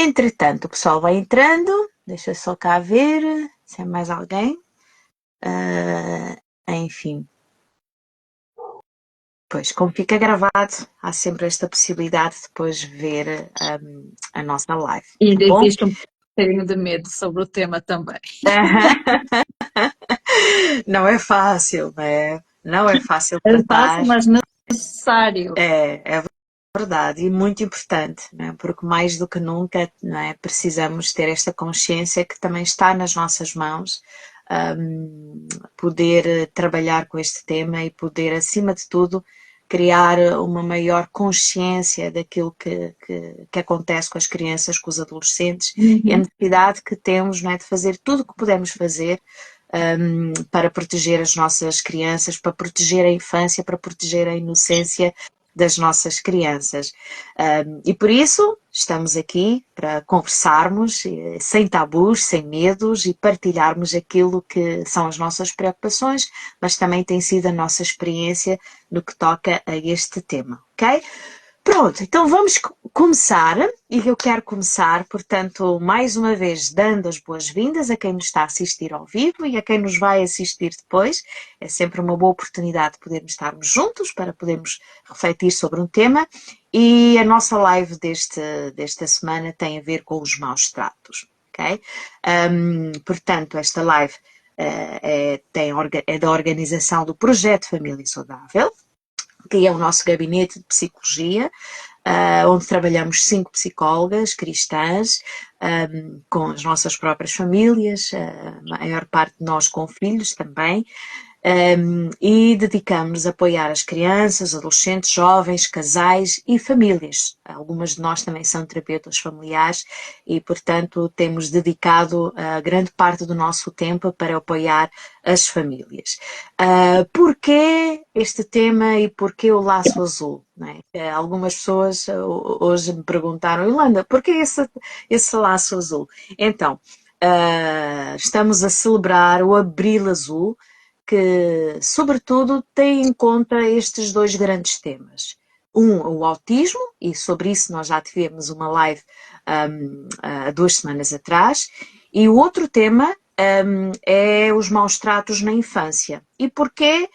entretanto, o pessoal vai entrando. Deixa eu só cá ver se é mais alguém. Enfim. Pois, como fica gravado, há sempre esta possibilidade de depois ver a nossa live, E tá bom? existe um bocadinho de medo sobre o tema também. Não é fácil, né? Não é fácil É fácil, tratar. mas necessário. É verdade e muito importante, né? Porque mais do que nunca, não é? Precisamos ter esta consciência que também está nas nossas mãos, poder trabalhar com este tema e poder, acima de tudo, criar uma maior consciência daquilo que acontece com as crianças, com os adolescentes e a Uhum. necessidade que temos, não é, de fazer tudo o que podemos fazer para proteger as nossas crianças, para proteger a infância, para proteger a inocência das nossas crianças. E por isso estamos aqui para conversarmos sem tabus, sem medos e partilharmos aquilo que são as nossas preocupações, mas também tem sido a nossa experiência no que toca a este tema, ok? Pronto, então vamos começar e eu quero começar, portanto, mais uma vez dando as boas-vindas a quem nos está a assistir ao vivo e a quem nos vai assistir depois. É sempre uma boa oportunidade de podermos estarmos juntos para podermos refletir sobre um tema e a nossa live desta semana tem a ver com os maus tratos, ok? Portanto, esta live é da organização do Projeto Família Saudável, que é o nosso gabinete de psicologia, onde trabalhamos 5 psicólogas cristãs, com as nossas próprias famílias, a maior parte de nós com filhos também, e dedicamos a apoiar as crianças, adolescentes, jovens, casais e famílias. Algumas de nós também são terapeutas familiares e, portanto, temos dedicado a grande parte do nosso tempo para apoiar as famílias. Porquê este tema e porquê o laço azul? Não é? Algumas pessoas hoje me perguntaram, Yolanda, porquê esse laço azul? Então, estamos a celebrar o Abril Azul, que, sobretudo, tem em conta estes dois grandes temas. O autismo, e sobre isso nós já tivemos uma live há 2 semanas atrás, e o outro tema é os maus tratos na infância. E porquê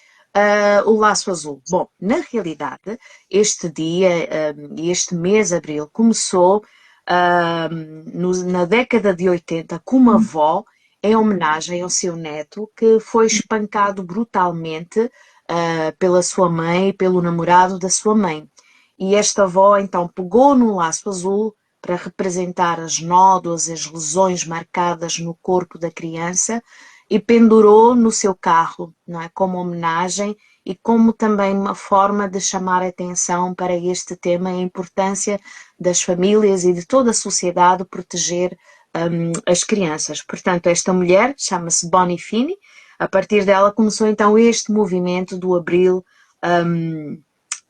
o laço azul? Bom, na realidade, este dia e este mês de abril começou na década de 80 com uma avó em homenagem ao seu neto que foi espancado brutalmente pela sua mãe e pelo namorado da sua mãe. E esta avó então pegou no laço azul para representar as nódoas, as lesões marcadas no corpo da criança e pendurou no seu carro, não é? Como homenagem e como também uma forma de chamar a atenção para este tema e a importância das famílias e de toda a sociedade proteger as crianças. Portanto, esta mulher chama-se Bonnie Finney. A partir dela começou então este movimento do Abril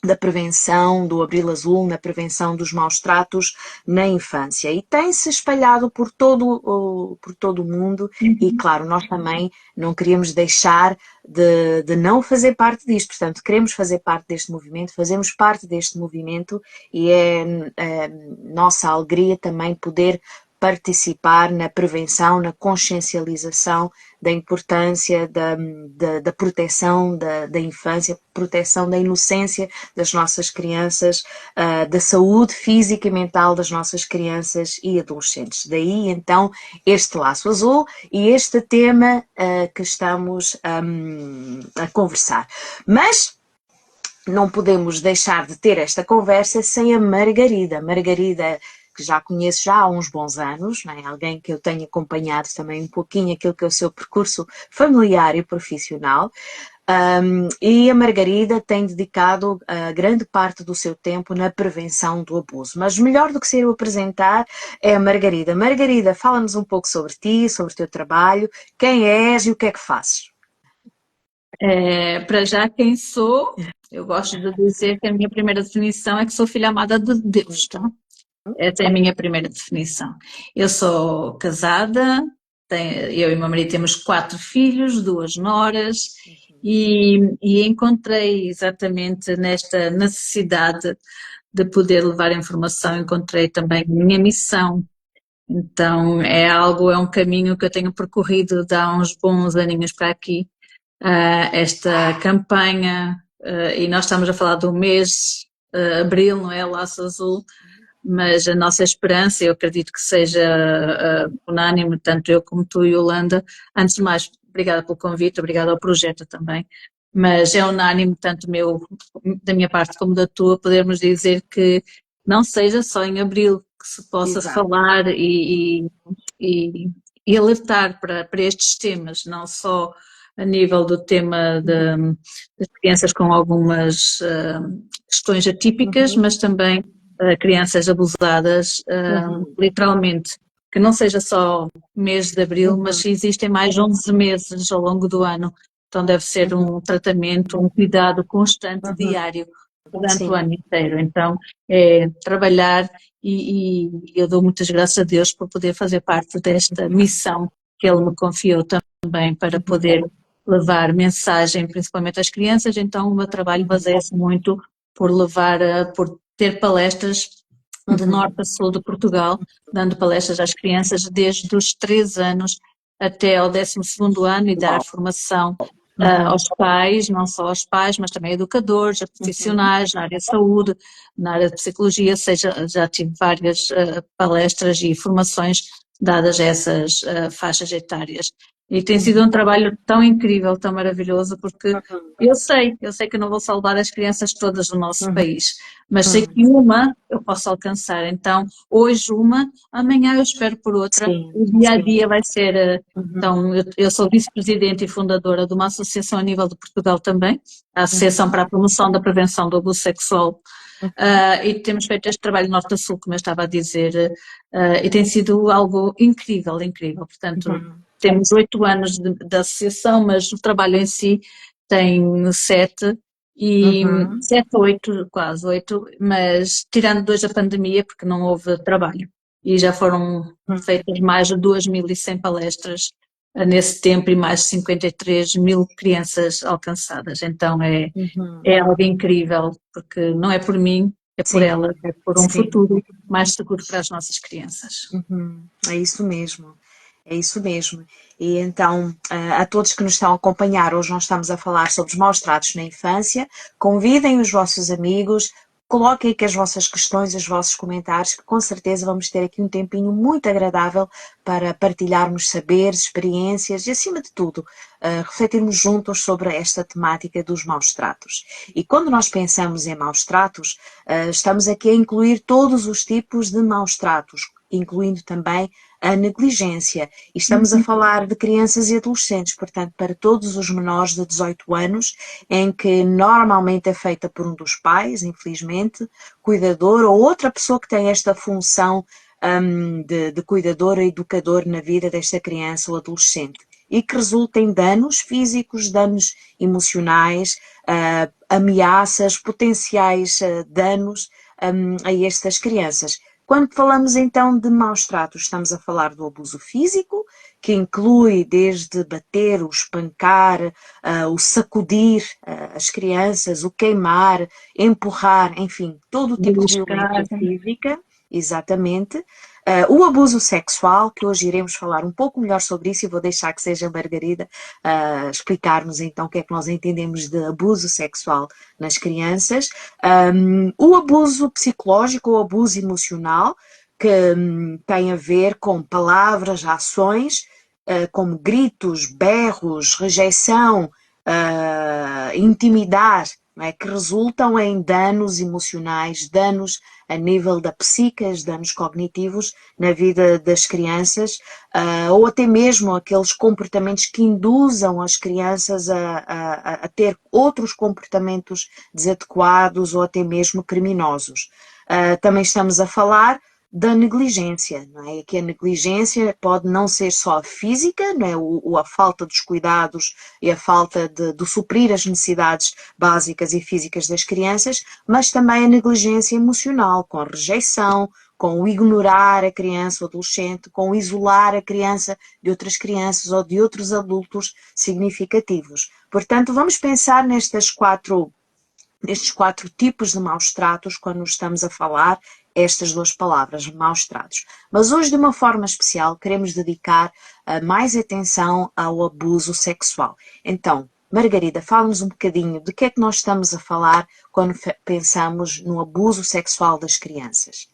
da prevenção, do Abril Azul, na prevenção dos maus tratos na infância. E tem-se espalhado por todo o mundo e, claro, nós também não queríamos deixar de não fazer parte disto. Portanto, queremos fazer parte deste movimento, fazemos parte deste movimento e é nossa alegria também poder participar na prevenção, na consciencialização da importância da proteção da infância, proteção da inocência das nossas crianças, da saúde física e mental das nossas crianças e adolescentes. Daí, então, este laço azul e este tema que estamos a conversar. Mas não podemos deixar de ter esta conversa sem a Margarida. Margarida, que já conheço já há uns bons anos, não é? Alguém que eu tenho acompanhado também um pouquinho aquilo que é o seu percurso familiar e profissional. E a Margarida tem dedicado grande parte do seu tempo na prevenção do abuso. Mas melhor do que ser eu apresentar é a Margarida. Margarida, fala-nos um pouco sobre ti, sobre o teu trabalho, quem és e o que é que fazes. Para já, quem sou, eu gosto de dizer que a minha primeira definição é que sou filha amada de Deus, tá? Essa é a minha primeira definição. Eu sou casada, eu e o meu marido temos 4 filhos, 2 noras, e encontrei exatamente nesta necessidade de poder levar informação, encontrei também a minha missão Então é um caminho que eu tenho percorrido de há uns bons aninhos para aqui. Esta campanha, e nós estamos a falar do mês abril, não é? Laço Azul, mas a nossa esperança, eu acredito que seja unânime, tanto eu como tu, Yolanda. Antes de mais, obrigada pelo convite, obrigada ao projeto também, mas é unânime, tanto da minha parte como da tua, podermos dizer que não seja só em abril que se possa Exato. falar e, e alertar para estes temas, não só a nível do tema das crianças com algumas questões atípicas, Uhum. mas também crianças abusadas, Uhum. literalmente, que não seja só mês de abril, Uhum. mas existem mais 11 meses ao longo do ano, então deve ser Uhum. um tratamento, um cuidado constante, Uhum. diário, durante o Sim. ano inteiro. Então, é trabalhar e eu dou muitas graças a Deus por poder fazer parte desta missão que Ele me confiou também para Uhum. poder levar mensagem, principalmente às crianças. Então, o meu trabalho baseia-se muito por por ter palestras de Uhum. norte a sul de Portugal, dando palestras às crianças desde os 3 anos até ao 12º ano e dar Uau. formação Uhum. aos pais, não só aos pais, mas também a educadores, a Uhum. profissionais na área de saúde, na área de psicologia, seja, já tive várias palestras e formações dadas a essas faixas etárias. E tem sido um trabalho tão incrível, tão maravilhoso, porque Uhum. eu sei que eu não vou salvar as crianças todas do nosso Uhum. país, mas sei Uhum. que uma eu posso alcançar. Então, hoje uma, amanhã eu espero por outra. Sim, O dia a sim. dia vai ser. Uhum. Então, eu sou vice-presidente e fundadora de uma associação a nível de Portugal também, a Associação Uhum. para a Promoção da Prevenção do Abuso Sexual. Uhum. E temos feito este trabalho norte a sul, como eu estava a dizer, e tem sido algo incrível, incrível. Portanto, Uhum. temos 8 anos de associação, mas o trabalho em si tem 7, e Uhum. 7, 8, quase 8, mas tirando 2 da pandemia, porque não houve trabalho. E já foram Uhum. feitas mais de 2.100 palestras nesse tempo e mais de 53.000 crianças alcançadas. Então Uhum. é algo incrível, porque não é por mim, é por Sim, elas, é por um sim. futuro mais seguro para as nossas crianças. Uhum. É isso mesmo. É isso mesmo. E então, a todos que nos estão a acompanhar, hoje nós estamos a falar sobre os maus tratos na infância. Convidem os vossos amigos, coloquem aqui as vossas questões, os vossos comentários, que com certeza vamos ter aqui um tempinho muito agradável para partilharmos saberes, experiências e, acima de tudo, refletirmos juntos sobre esta temática dos maus tratos. E quando nós pensamos em maus tratos, estamos aqui a incluir todos os tipos de maus tratos, incluindo também a negligência. E estamos a falar de crianças e adolescentes, portanto, para todos os menores de 18 anos, em que normalmente é feita por um dos pais, infelizmente, cuidador ou outra pessoa que tem esta função de cuidador ou educador na vida desta criança ou adolescente. E que resulta em danos físicos, danos emocionais, ameaças, potenciais danos a estas crianças. Quando falamos então de maus tratos, estamos a falar do abuso físico, que inclui desde bater, o espancar, o sacudir as crianças, o queimar, empurrar, enfim, todo o tipo de Beliscar, violência física, exatamente. O abuso sexual, que hoje iremos falar um pouco melhor sobre isso e vou deixar que seja a Margarida explicar-nos então o que é que nós entendemos de abuso sexual nas crianças. O abuso psicológico ou abuso emocional, que tem a ver com palavras, ações, como gritos, berros, rejeição, intimidar, não é? Que resultam em danos emocionais, danos a nível da psique, danos cognitivos na vida das crianças, ou até mesmo aqueles comportamentos que induzam as crianças a ter outros comportamentos desadequados ou até mesmo criminosos. Também estamos a falar da negligência, não é? Que a negligência pode não ser só física, não é? A falta dos cuidados e a falta de suprir as necessidades básicas e físicas das crianças, mas também a negligência emocional, com a rejeição, com o ignorar a criança ou adolescente, com o isolar a criança de outras crianças ou de outros adultos significativos. Portanto, vamos pensar nestes quatro tipos de maus tratos quando estamos a falar estas duas palavras, maus tratos. Mas hoje, de uma forma especial, queremos dedicar mais atenção ao abuso sexual. Então, Margarida, fala-nos um bocadinho de que é que nós estamos a falar quando pensamos no abuso sexual das crianças.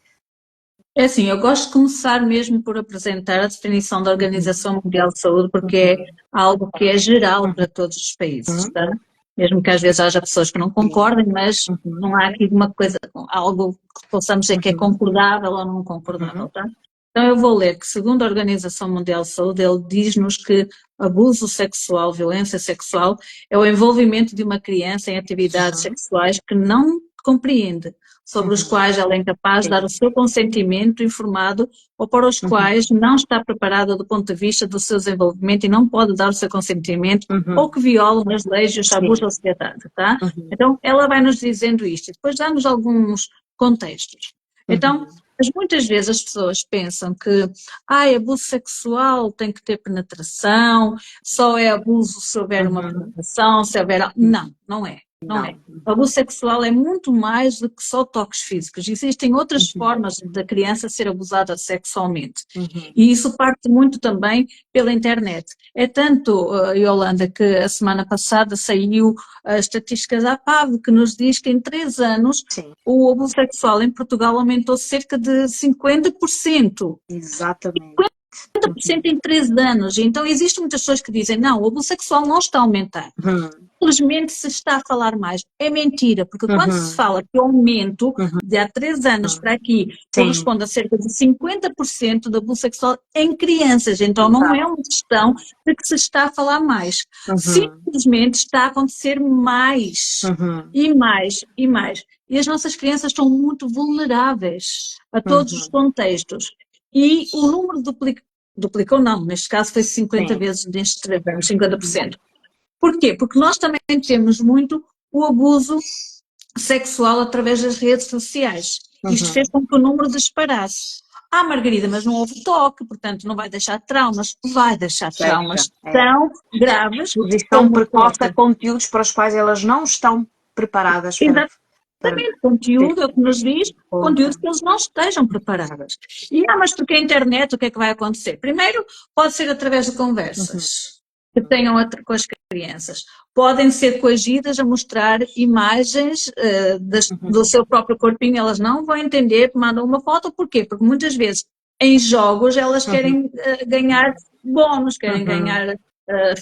É assim, eu gosto de começar mesmo por apresentar a definição da Organização Mundial de Saúde, porque é algo que é geral para todos os países, tá? Mesmo que às vezes haja pessoas que não concordem, mas não há aqui uma coisa, algo que possamos dizer que é concordável ou não concordável, tá? Então eu vou ler que, segundo a Organização Mundial de Saúde, ele diz-nos que abuso sexual, violência sexual, é o envolvimento de uma criança em atividades sexuais que não compreende, sobre os quais ela é incapaz de dar o seu consentimento informado ou para os quais não está preparada do ponto de vista do seu desenvolvimento e não pode dar o seu consentimento ou que violam as leis e os tabus da sociedade, tá? Então, ela vai nos dizendo isto e depois dá-nos alguns contextos. Então, mas muitas vezes as pessoas pensam que abuso sexual tem que ter penetração, só é abuso se houver uma penetração, se houver... Não, não é. Não é. O abuso sexual é muito mais do que só toques físicos. Existem outras formas da criança ser abusada sexualmente. E isso parte muito também pela internet. É tanto, Yolanda, que a semana passada saiu as estatísticas da APAV, que nos diz que em 3 anos o abuso sexual em Portugal aumentou cerca de 50%. Exatamente. 50% em 3 anos. Então, existem muitas pessoas que dizem, não, o abuso sexual não está a aumentar. Simplesmente se está a falar mais. É mentira, porque quando se fala que o aumento de há 3 anos para aqui corresponde a cerca de 50% do abuso sexual em crianças, então não é uma questão de que se está a falar mais. Simplesmente está a acontecer mais, e mais, e mais. E as nossas crianças estão muito vulneráveis a todos os contextos. E o número duplicou não, neste caso foi 50 vezes nestes 3 anos, 50%. Porquê? Porque nós também temos muito o abuso sexual através das redes sociais. Isto fez com que o número disparasse. Margarida, mas não houve toque, portanto não vai deixar traumas. Vai deixar traumas tão graves. Exposição precoce a conteúdos para os quais elas não estão preparadas para... Exatamente, conteúdo é o que nos diz, conteúdo que eles não estejam preparadas. Mas porque a internet, o que é que vai acontecer? Primeiro, pode ser através de conversas que tenham com as crianças. Podem ser coagidas a mostrar imagens do seu próprio corpinho, elas não vão entender, mandam uma foto, porquê? Porque muitas vezes em jogos elas querem ganhar bónus, querem ganhar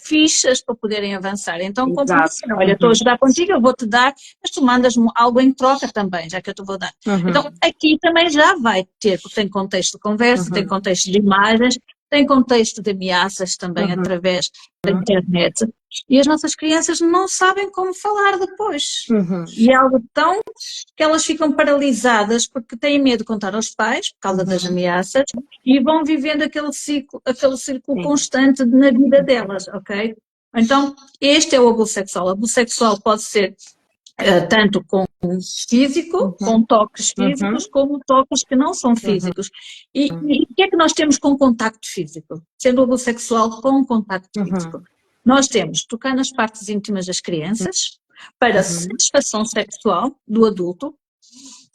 fichas para poderem avançar. Então, compram assim, olha, estou a jogar contigo, eu vou-te dar, mas tu mandas-me algo em troca também, já que eu te vou dar. Então, aqui também já vai ter, porque tem contexto de conversa, tem contexto de imagens, tem contexto de ameaças também através da internet. E as nossas crianças não sabem como falar depois. E é algo tão que elas ficam paralisadas porque têm medo de contar aos pais, por causa das ameaças, e vão vivendo aquele círculo constante na vida delas, ok? Então, este é o abuso sexual. O abuso sexual pode ser tanto com físico, com toques físicos, como toques que não são físicos. E o que é que nós temos com contacto físico? Sendo o abuso sexual com contacto físico. Nós temos tocar nas partes íntimas das crianças para satisfação sexual do adulto.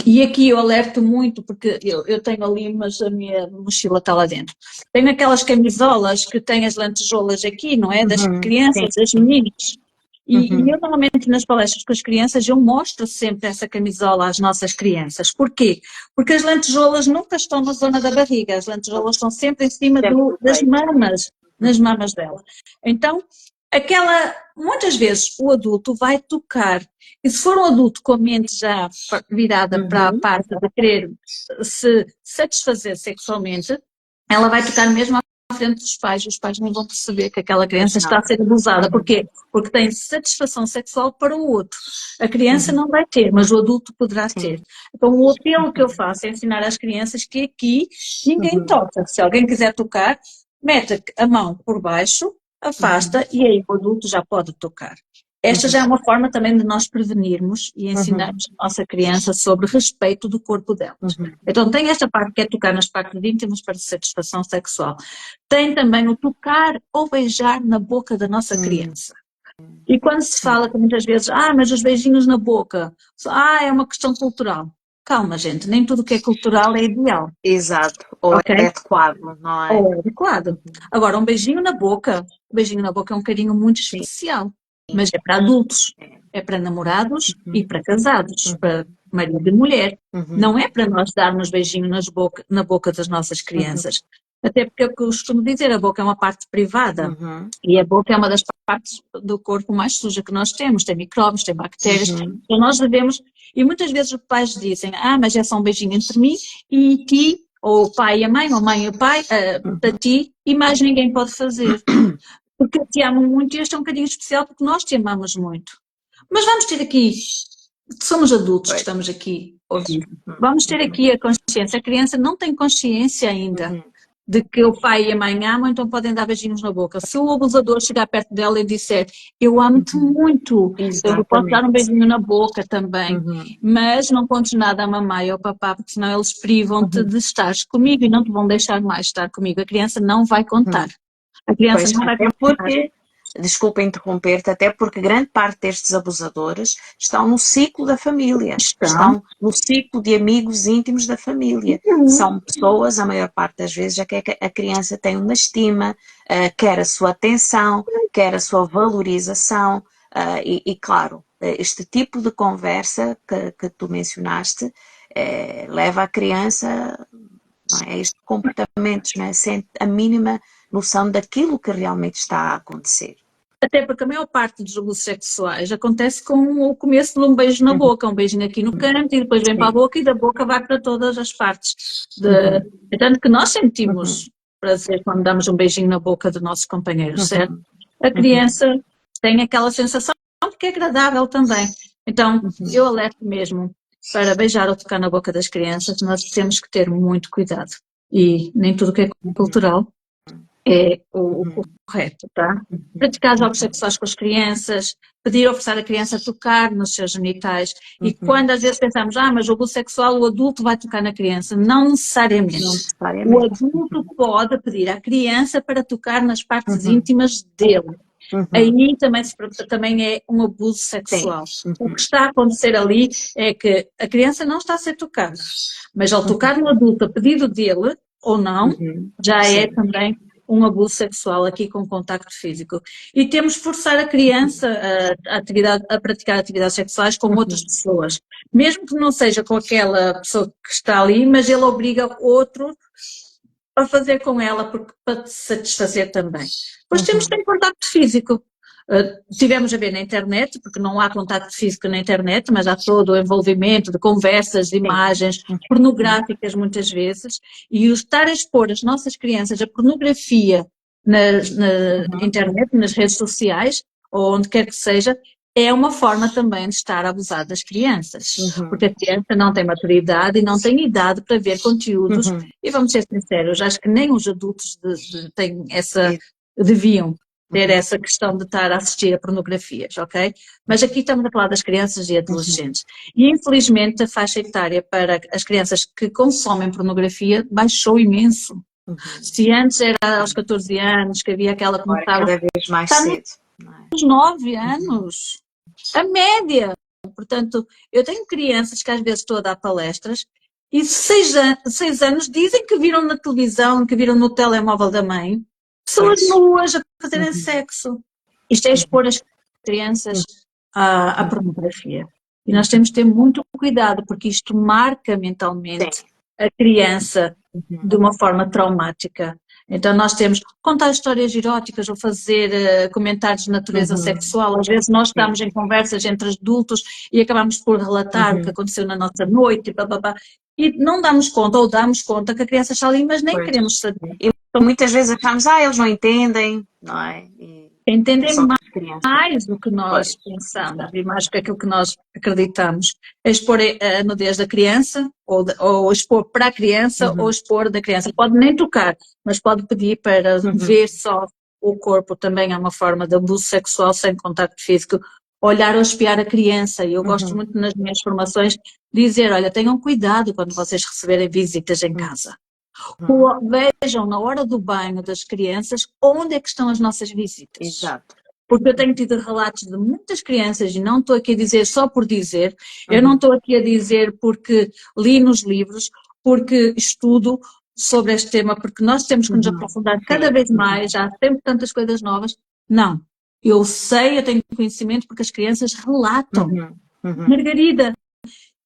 E aqui eu alerto muito, porque eu tenho ali, mas a minha mochila está lá dentro. Tenho aquelas camisolas que têm as lantejoulas aqui, não é? Das crianças, das meninas. E eu normalmente nas palestras com as crianças eu mostro sempre essa camisola às nossas crianças. Porquê? Porque as lantejoulas nunca estão na zona da barriga, as lantejoulas estão sempre em cima das mamas, nas mamas dela. Então, muitas vezes o adulto vai tocar, e se for um adulto com a mente já virada para a parte de querer se satisfazer sexualmente, ela vai tocar mesmo à frente dos pais, os pais não vão perceber que aquela criança está a ser abusada. Porquê? Porque tem satisfação sexual para o outro. A criança não vai ter, mas o adulto poderá ter. Então o apelo que eu faço é ensinar às crianças que aqui ninguém toca. Se alguém quiser tocar, mete a mão por baixo, afasta e aí o adulto já pode tocar. Esta já é uma forma também de nós prevenirmos e ensinarmos a nossa criança sobre respeito do corpo delas. Então tem esta parte que é tocar nas partes íntimas para satisfação sexual. Tem também o tocar ou beijar na boca da nossa criança. E quando se fala que muitas vezes, mas os beijinhos na boca, é uma questão cultural. calma, gente, nem tudo que é cultural é ideal, Exato. Ou ok? é adequado, não é? Ou é adequado. Agora, um beijinho na boca é um carinho muito Sim. especial, mas é para adultos, é para namorados e para casados, para marido e mulher. Não é para nós darmos beijinho na boca das nossas crianças. Até porque eu costumo dizer, a boca é uma parte privada. E a boca é uma das partes do corpo mais suja que nós temos. Tem micróbios, tem bactérias. Então nós devemos... E muitas vezes os pais dizem, mas é só um beijinho entre mim e ti, ou o pai e a mãe, ou a mãe e o pai, para ti, e mais ninguém pode fazer. Porque eu te amo muito e este é um bocadinho especial porque nós te amamos muito. Mas vamos ter aqui, somos adultos que estamos aqui a ouvir, vamos ter aqui a consciência. A criança não tem consciência ainda de que o pai e a mãe amam, então podem dar beijinhos na boca. Se o abusador chegar perto dela e disser, eu amo-te muito, eu posso dar um beijinho na boca também, mas não contes nada à mamãe ou ao papá, porque senão eles privam-te de estares comigo e não te vão deixar mais estar comigo. A criança não vai contar. A criança Pois, não vai até contar. porque, desculpa interromper-te, até porque grande parte destes abusadores estão no ciclo da família, estão no ciclo de amigos íntimos da família. São pessoas, a maior parte das vezes, a que a criança tem uma estima, quer a sua atenção, quer a sua valorização, e claro, este tipo de conversa que tu mencionaste leva a criança, não é, a estes comportamentos, não é, sem a mínima noção daquilo que realmente está a acontecer. Até porque a maior parte dos abusos sexuais acontece com o começo de um beijo na boca, um beijinho aqui no canto e depois vem para a boca e da boca vai para todas as partes. Tanto que nós sentimos prazer quando damos um beijinho na boca do nosso companheiro, certo? A criança tem aquela sensação que é agradável também. Então, eu alerto mesmo para beijar ou tocar na boca das crianças, nós temos que ter muito cuidado. E nem tudo que é cultural é o correto, tá? Praticar jogos sexuais com as crianças, pedir ou forçar a criança a tocar nos seus genitais. E quando às vezes pensamos, mas o abuso sexual, o adulto vai tocar na criança. Não necessariamente. O adulto pode pedir à criança para tocar nas partes íntimas dele. Aí também é um abuso sexual. O que está a acontecer ali é que a criança não está a ser tocada, mas ao tocar no adulto a pedido dele, ou não, já é também um abuso sexual aqui com contacto físico. E temos que forçar a criança a praticar atividades sexuais com outras pessoas. Mesmo que não seja com aquela pessoa que está ali, mas ele obriga outro a fazer com ela para te satisfazer também. Depois temos que ter contacto físico. Tivemos a ver na internet, porque não há contacto físico na internet, mas há todo o envolvimento de conversas, de imagens pornográficas muitas vezes, e o estar a expor as nossas crianças a pornografia na internet, nas redes sociais, ou onde quer que seja, é uma forma também de estar a abusar das crianças, porque a criança não tem maturidade e não tem idade para ver conteúdos, e vamos ser sinceros, acho que nem os adultos têm deviam ter essa questão de estar a assistir a pornografias, ok? Mas aqui estamos a falar das crianças e adolescentes. E infelizmente a faixa etária para as crianças que consomem pornografia baixou imenso. Se antes era aos 14 anos que havia aquela Agora cada vez mais cedo. Aos 9 anos. A média. Portanto, eu tenho crianças que às vezes estou a dar palestras e 6 anos dizem que viram na televisão, que viram no telemóvel da mãe, pessoas nuas a fazerem sexo. Isto é expor as crianças à pornografia. E nós temos de ter muito cuidado, porque isto marca mentalmente a criança de uma forma traumática. Então nós temos que contar histórias eróticas ou fazer comentários de natureza sexual. Às vezes nós estamos em conversas entre adultos e acabamos por relatar o que aconteceu na nossa noite, e não damos conta, ou damos conta que a criança está ali, mas nem queremos saber. E muitas vezes achamos, eles não entendem, não é? Entendem mais do que nós pensamos e mais do que aquilo que nós acreditamos. Expor a nudez da criança, ou expor para a criança, ou expor da criança. Pode nem tocar, mas pode pedir para ver só o corpo. Também é uma forma de abuso sexual sem contacto físico. Olhar ou espiar a criança. E eu gosto muito nas minhas formações dizer, olha, tenham cuidado quando vocês receberem visitas em casa. Vejam na hora do banho das crianças onde é que estão as nossas visitas. Exato. porque eu tenho tido relatos de muitas crianças, e não estou aqui a dizer só por dizer, eu não estou aqui a dizer porque li nos livros, porque estudo sobre este tema, porque nós temos que nos aprofundar cada vez mais, há sempre tantas coisas novas. Não, eu sei, eu tenho conhecimento porque as crianças relatam. Margarida,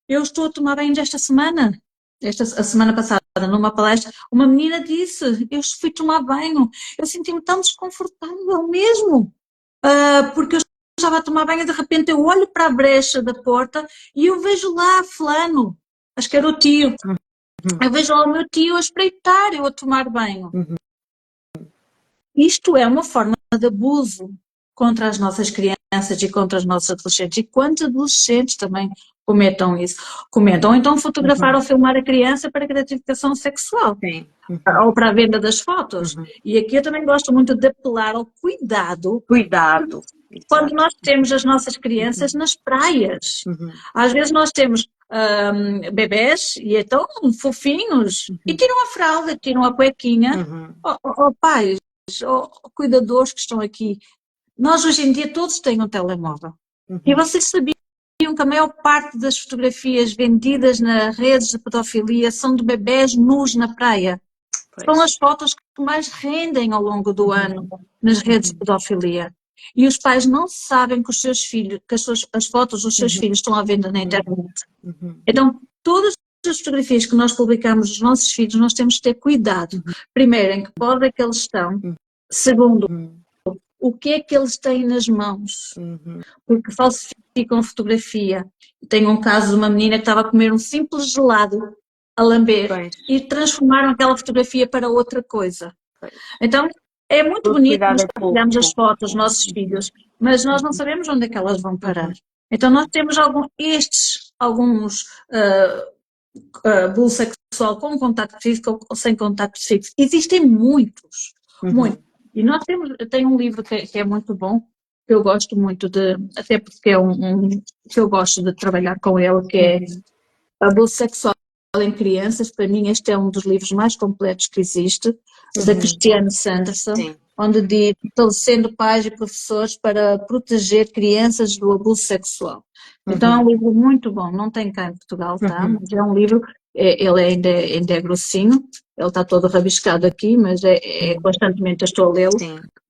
eu estou a tomar banho esta semana. A semana passada, numa palestra, uma menina disse, eu fui tomar banho, eu senti-me tão desconfortável mesmo, porque eu estava a tomar banho e de repente eu olho para a brecha da porta e eu vejo lá fulano, acho que era o tio, eu vejo lá o meu tio a espreitar eu a tomar banho. Isto é uma forma de abuso contra as nossas crianças e contra os nossos adolescentes. E quantos adolescentes também comentam isso? Comentam. Ou então fotografar ou filmar a criança para gratificação sexual. Sim. Ou para a venda das fotos. E aqui eu também gosto muito de apelar ao cuidado. Cuidado. Quando nós temos as nossas crianças nas praias. Às vezes nós temos bebés e então fofinhos e tiram a fralda, tiram a cuequinha. Pais, cuidadores que estão aqui, nós hoje em dia todos têm um telemóvel. E vocês sabiam que a maior parte das fotografias vendidas nas redes de pedofilia são de bebés nus na praia? São as fotos que mais rendem ao longo do ano nas redes de pedofilia. E os pais não sabem que os seus filhos, que as fotos dos seus filhos estão à venda na internet. Então, todas as fotografias que nós publicamos dos nossos filhos, nós temos que ter cuidado. Primeiro, em que pós é que eles estão. Segundo, o que é que eles têm nas mãos. Porque falsificam fotografia. Tenho um caso de uma menina que estava a comer um simples gelado a lamber e transformaram aquela fotografia para outra coisa. Então, é muito bonito nós partilhamos as fotos dos nossos filhos, mas nós não sabemos onde é que elas vão parar. Então, nós temos alguns abuso sexual com contacto físico ou sem contacto físico. Existem muitos, muitos. E eu tenho um livro que é muito bom, que eu gosto muito até porque é que eu gosto de trabalhar com ele, que é Abuso Sexual em Crianças. Para mim este é um dos livros mais completos que existe, da Christiane Sanderson, onde diz, fortalecendo pais e professores para proteger crianças do abuso sexual. Então é um livro muito bom, não tem cá em Portugal, tá? Mas é um livro, ele ainda é grossinho, ele está todo rabiscado aqui, mas constantemente eu estou a lê-lo.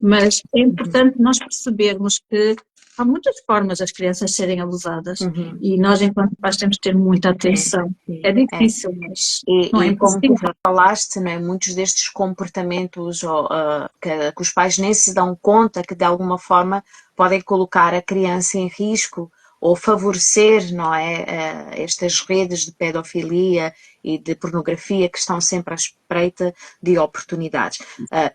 Mas é importante nós percebermos que há muitas formas das crianças serem abusadas e nós, enquanto pais, temos que ter muita atenção. É difícil, mas não é impossível. Como tu falaste, não é? Muitos destes comportamentos que os pais nem se dão conta que, de alguma forma, podem colocar a criança em risco ou favorecer, não é, estas redes de pedofilia e de pornografia que estão sempre à espreita de oportunidades.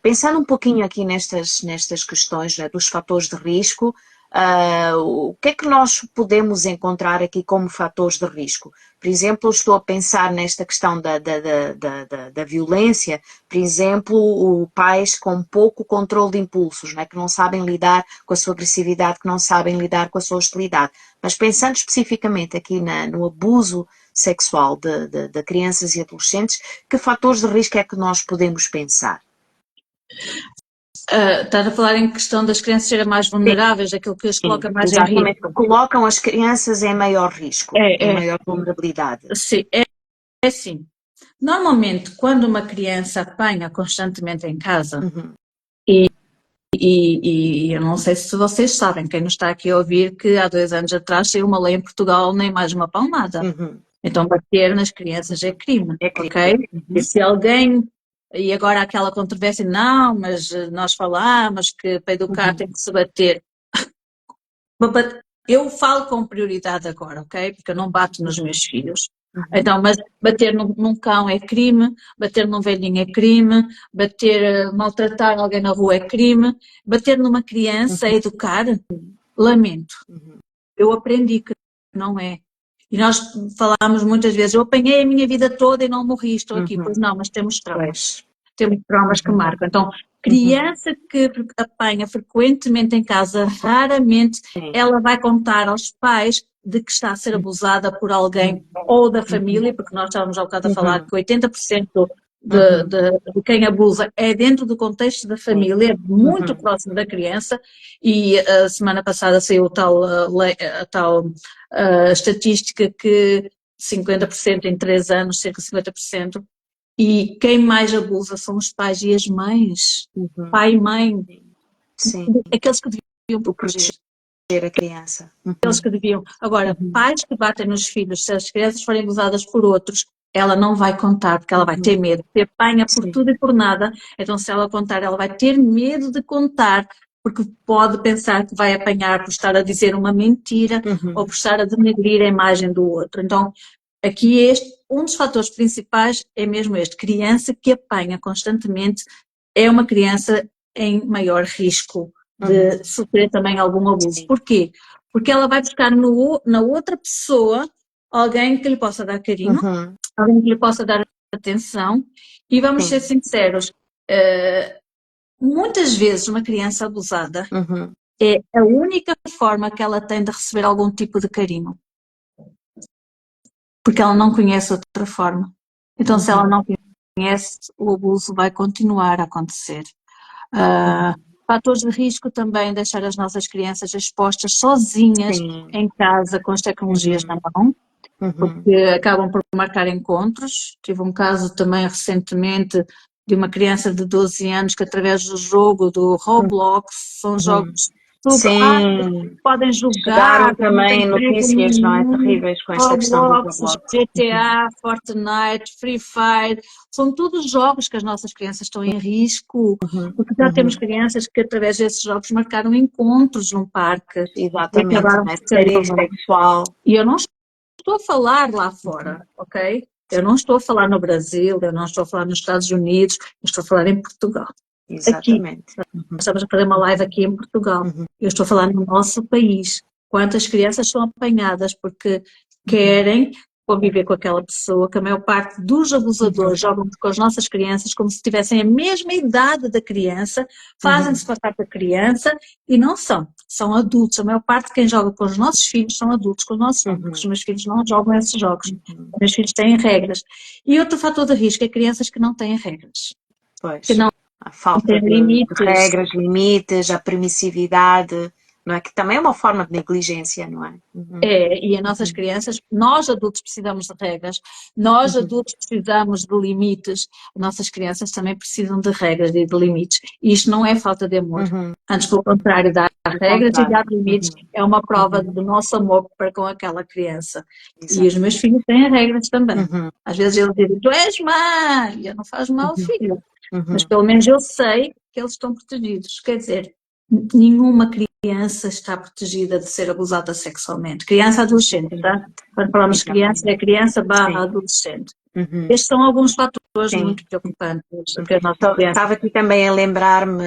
Pensando um pouquinho aqui nestas questões, né, dos fatores de risco, o que é que nós podemos encontrar aqui como fatores de risco? Por exemplo, estou a pensar nesta questão da violência, por exemplo, pais com pouco controle de impulsos, né, que não sabem lidar com a sua agressividade, que não sabem lidar com a sua hostilidade. Mas pensando especificamente aqui no abuso sexual de crianças e adolescentes, que fatores de risco é que nós podemos pensar? Estás a falar em questão das crianças serem mais vulneráveis, aquilo que as coloca mais em risco. Colocam as crianças em maior risco, em maior vulnerabilidade. Sim, é assim. Normalmente, quando uma criança apanha constantemente em casa, e eu não sei se vocês sabem, quem nos está aqui a ouvir, que há 2 anos atrás saiu uma lei em Portugal, nem mais uma palmada. Então, bater nas crianças é crime, ok? E se alguém... E agora aquela controvérsia, não, mas nós falamos que para educar tem que se bater. Eu falo com prioridade agora, ok? Porque eu não bato nos meus filhos. Então, mas bater num cão é crime, bater num velhinho é crime, maltratar alguém na rua é crime, bater numa criança é educar, lamento. Eu aprendi que não é. E nós falámos muitas vezes, eu apanhei a minha vida toda e não morri, estou aqui. Pois não, mas temos traumas. Temos traumas que marcam. Então, criança que apanha frequentemente em casa, raramente ela vai contar aos pais de que está a ser abusada por alguém ou da família, porque nós estávamos há bocado a falar que 80% de quem abusa é dentro do contexto da família, é muito próximo da criança, e a semana passada saiu a tal estatística que 50% em 3 anos, cerca de 50%, e quem mais abusa são os pais e as mães, pai e mãe, Sim. aqueles que deviam proteger. A criança. Aqueles que deviam. Agora, pais que batem nos filhos, se as crianças forem abusadas por outros, ela não vai contar, porque ela vai ter medo, porque apanha por tudo e por nada. Então, se ela contar, ela vai ter medo de contar, porque pode pensar que vai apanhar por estar a dizer uma mentira ou por estar a denegrir a imagem do outro. Então, aqui um dos fatores principais é mesmo este: criança que apanha constantemente é uma criança em maior risco de sofrer também algum abuso. Porquê? Porque ela vai buscar na outra pessoa alguém que lhe possa dar carinho, alguém que lhe possa dar atenção, e vamos ser sinceros, muitas vezes uma criança abusada é a única forma que ela tem de receber algum tipo de carinho, porque ela não conhece outra forma. Então, se ela não conhece, o abuso vai continuar a acontecer. Fatores de risco também: deixar as nossas crianças expostas sozinhas em casa com as tecnologias na mão, porque acabam por marcar encontros. Tive um caso também recentemente de uma criança de 12 anos que, através do jogo do Roblox, são jogos podem jogar, Chegaram também notícias, não é, terríveis com esta questão do Roblox, Roblox. GTA, Fortnite, Free Fire, são todos jogos que as nossas crianças estão em risco, porque já temos crianças que, através desses jogos, marcaram encontros num parque. Exatamente, E acabaram né? por ser Sexual. E eu não estou a falar lá fora, ok? Eu não estou a falar no Brasil, eu não estou a falar nos Estados Unidos, eu estou a falar em Portugal. Exatamente. Aqui, nós estamos a fazer uma live aqui em Portugal. Eu estou a falar no nosso país. Quantas crianças são apanhadas porque querem conviver com aquela pessoa, que a maior parte dos abusadores jogam com as nossas crianças como se tivessem a mesma idade da criança, fazem-se passar por criança e não são adultos. A maior parte de quem joga com os nossos filhos são adultos com os nossos filhos, porque os meus filhos não jogam esses jogos. Os meus filhos têm regras. E outro fator de risco é crianças que não têm regras. Pois. Que não A falta têm limites. de regras, limites, a permissividade, não é? Que também é uma forma de negligência, não é? E as nossas crianças, nós adultos precisamos de regras, nós adultos precisamos de limites, as nossas crianças também precisam de regras e de limites. E isto não é falta de amor. Antes, pelo contrário, dar regras e dar limites é uma prova do nosso amor para com aquela criança. E os meus filhos têm regras também. Às vezes eles dizem: tu és mãe, e eu não faço mal ao filho. Mas pelo menos eu sei que eles estão protegidos. Quer dizer, nenhuma criança está protegida de ser abusada sexualmente. Criança, adolescente, tá? Quando falamos de criança, é criança barra adolescente. Estes são alguns fatores muito preocupantes. Estava aqui também a lembrar-me,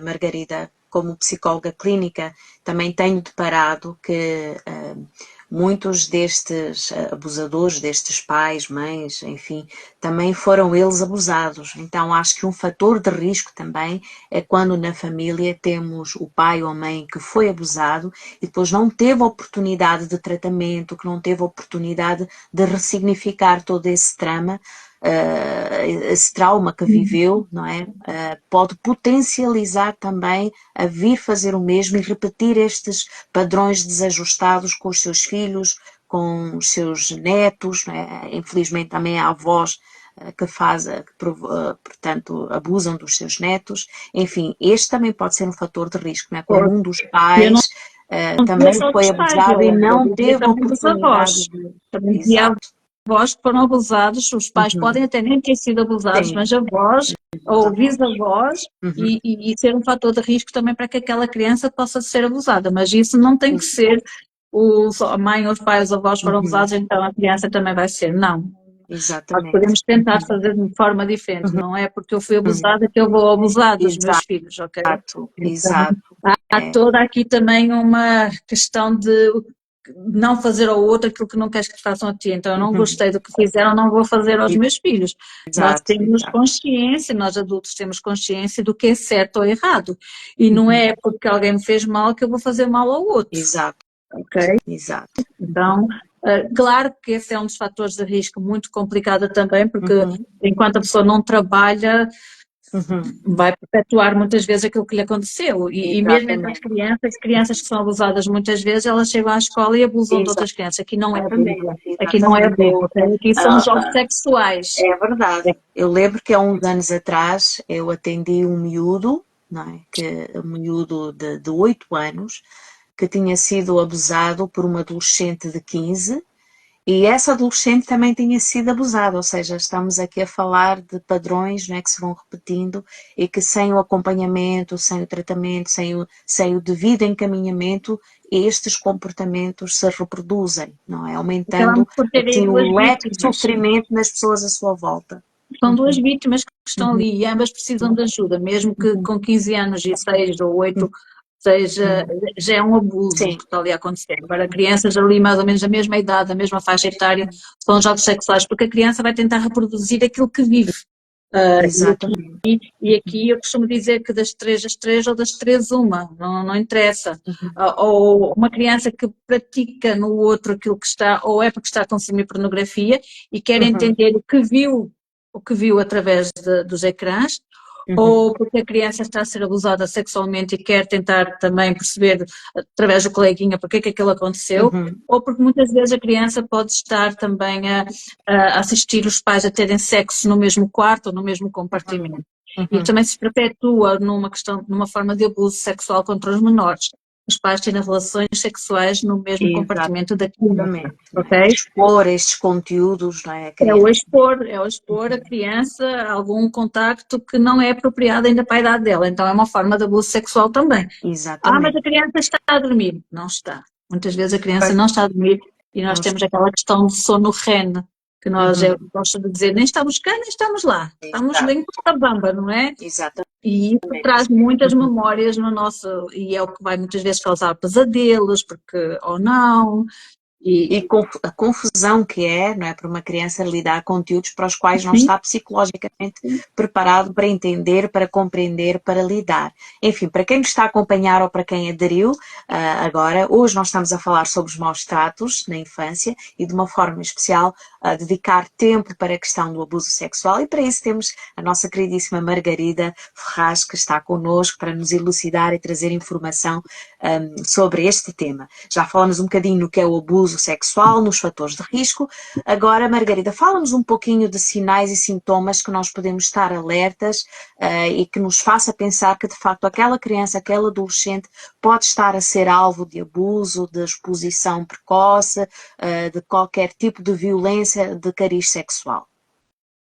Margarida, como psicóloga clínica, também tenho deparado que muitos destes abusadores, destes pais, mães, enfim, também foram eles abusados. Então acho que um fator de risco também é quando na família temos o pai ou a mãe que foi abusado e depois não teve oportunidade de tratamento, que não teve oportunidade de ressignificar todo esse trauma, esse trauma que viveu, não é? Pode potencializar também a vir fazer o mesmo e repetir estes padrões desajustados com os seus filhos, com os seus netos, não é? Infelizmente também há avós portanto, abusam dos seus netos. Enfim, este também pode ser um fator de risco, não é? Quando um dos pais também foi abusado e não teve a oportunidade de... Também havia avós que foram abusados, os pais podem até nem ter sido abusados, mas avós ou bisavós, e ser um fator de risco também para que aquela criança possa ser abusada, mas isso não tem que ser a mãe, os pais, os avós foram abusados, então a criança também vai ser, não. Exatamente. Nós podemos tentar fazer de forma diferente, não é porque eu fui abusada que eu vou abusar dos meus filhos, ok? Exato. Há toda aqui também uma questão de não fazer ao outro aquilo que não queres que te façam a ti. Então eu não gostei do que fizeram, não vou fazer aos meus filhos. Nós temos consciência, nós adultos temos consciência do que é certo ou errado. E não é porque alguém me fez mal que eu vou fazer mal ao outro. Exato. Ok? Exato. Então, Claro que esse é um dos fatores de risco muito complicado também, porque Uhum. enquanto a pessoa não trabalha, Uhum. vai perpetuar muitas vezes aquilo que lhe aconteceu. E mesmo entre as Exatamente. crianças que são abusadas muitas vezes, elas chegam à escola e abusam de outras crianças. Aqui não é abuso. Exatamente, Aqui não é exatamente. abuso, ok? Aqui são Ah, jogos sexuais. é verdade. Eu lembro que há uns anos atrás eu atendi um miúdo, não é? Um miúdo de 8 anos, que tinha sido abusado por uma adolescente de 15. E essa adolescente também tinha sido abusada, ou seja, estamos aqui a falar de padrões, não é, que se vão repetindo e que sem o acompanhamento, sem o tratamento, sem o devido encaminhamento, estes comportamentos se reproduzem, não é? Aumentando Acabamos por ter aí assim duas o leque de vítimas. sofrimento nas pessoas à sua volta. São duas Uhum, vítimas que estão uhum, ali e ambas precisam de ajuda, mesmo que uhum, com 15 anos e 6 ou uhum. 8 seja, já é um abuso Sim, que está ali a acontecer. Agora, crianças ali mais ou menos da mesma idade, da mesma faixa etária, são jogos sexuais, porque a criança vai tentar reproduzir aquilo que vive. E exatamente. aqui eu costumo dizer que das 3 as 3 ou das 3 uma, não interessa. Uhum, Ou uma criança que pratica no outro aquilo que está, ou é porque está a consumir pornografia e quer uhum, entender o que viu através dos ecrãs, uhum, ou porque a criança está a ser abusada sexualmente e quer tentar também perceber através do coleguinha porque é que aquilo aconteceu, uhum, ou porque muitas vezes a criança pode estar também a assistir os pais a terem sexo no mesmo quarto ou no mesmo compartimento. Isto uhum. também se perpetua numa forma de abuso sexual contra os menores. Os pais terem relações sexuais no mesmo compartimento da criança, Exatamente, não é? ok? Expor estes conteúdos, não é, a criança. É o expor a criança a algum contacto que não é apropriado ainda para a idade dela. Então é uma forma de abuso sexual também. Ah, mas a Exatamente. criança está a dormir. Não está. Muitas vezes a criança Pois, não está a dormir e nós nós- temos aquela questão de sono REM, que nós, eu Uhum. gosto de dizer, nem estamos cá, nem estamos lá. Estamos Exato, bem com a bamba, não é? exatamente. E isso traz muitas memórias no nosso, e é o que vai muitas vezes causar pesadelos, porque, ou não, E e a confusão que é, não é, para uma criança lidar com conteúdos para os quais não sim, está psicologicamente preparado para entender, para compreender, para lidar. Enfim, para quem nos está a acompanhar ou para quem aderiu agora, hoje nós estamos a falar sobre os maus tratos na infância e de uma forma especial a dedicar tempo para a questão do abuso sexual e para isso temos a nossa queridíssima Margarida Ferraz que está connosco para nos elucidar e trazer informação sobre este tema. Já falamos um bocadinho no que é o abuso sexual, nos fatores de risco. Agora, Margarida, fala-nos um pouquinho de sinais e sintomas que nós podemos estar alertas e que nos faça pensar que, de facto, aquela criança, aquele adolescente pode estar a ser alvo de abuso, de exposição precoce, de qualquer tipo de violência de cariz sexual.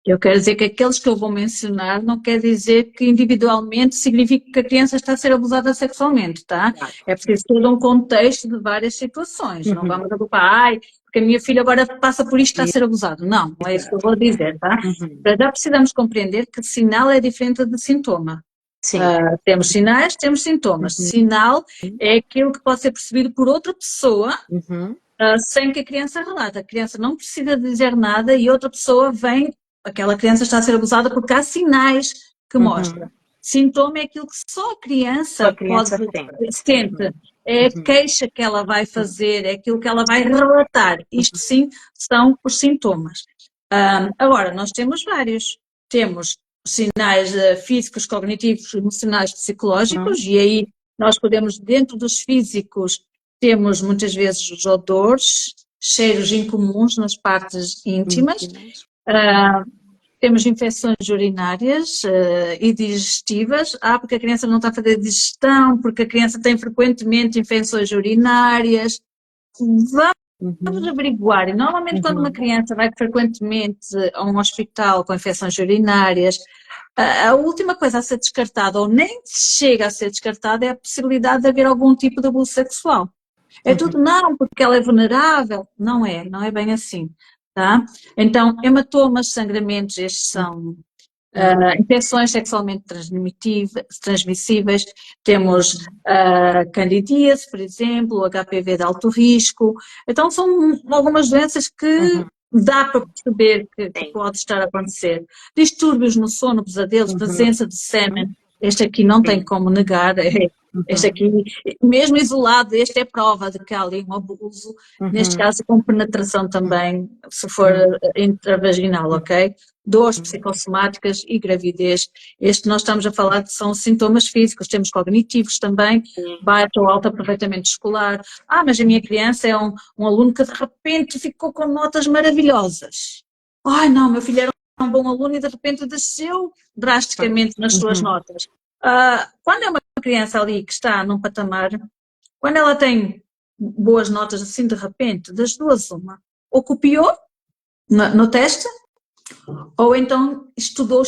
eu quero dizer que aqueles que eu vou mencionar não quer dizer que individualmente significa que a criança está a ser abusada sexualmente, tá? Claro. É preciso todo um contexto de várias situações. Não Uhum. vamos agrupar, ai, porque a minha filha agora passa por isto, está a ser abusado. Não, não é isso que eu vou dizer, tá? Uhum. Para já precisamos compreender que sinal é diferente de sintoma. Sim. Temos sinais, temos sintomas. Uhum. Sinal é aquilo que pode ser percebido por outra pessoa Uhum. sem que a criança relate. A criança não precisa dizer nada e outra pessoa vem, aquela criança está a ser abusada porque há sinais que mostram. Uhum. Sintoma é aquilo que só a Só a criança pode criança sente. sente. Uhum. É a Uhum. queixa que ela vai fazer, é aquilo que ela vai relatar. Isto sim são os sintomas. Agora, nós temos vários. Temos sinais físicos, cognitivos, emocionais, Uhum. psicológicos, e aí nós podemos, dentro dos físicos, temos muitas vezes os odores, cheiros incomuns nas partes íntimas, Íntimas. ah, temos infecções urinárias e digestivas. Porque a criança não está a fazer digestão, porque a criança tem frequentemente infecções urinárias. Vamos Uhum. averiguar. E normalmente, quando uma Uhum. criança vai frequentemente a um hospital com infecções urinárias, a última coisa a ser descartada, ou nem chega a ser descartada, é a possibilidade de haver algum tipo de abuso sexual. É tudo Uhum. não, porque ela é vulnerável. Não é bem assim, tá? Então, hematomas, sangramentos, estes são infecções sexualmente transmissíveis, temos candidíase, por exemplo, o HPV de alto risco. Então, são algumas doenças que Uhum. dá para perceber que Sim. pode estar a acontecer. Distúrbios no sono, pesadelos, Uhum. presença de sêmen, este aqui não tem Sim. como negar, Este aqui, mesmo isolado, este é prova de que há ali um abuso, neste caso com penetração também, se for intravaginal, ok? Dores psicossomáticas e gravidez. Este nós estamos a falar que são sintomas físicos, temos cognitivos também, baixo ou alto aproveitamento escolar. Mas a minha criança é um aluno que de repente ficou com notas maravilhosas. Ai não, meu filho era um bom aluno e de repente desceu drasticamente nas suas notas. Quando é uma criança ali que está num patamar, quando ela tem boas notas assim de repente, das duas uma, ou copiou no teste, ou então estudou,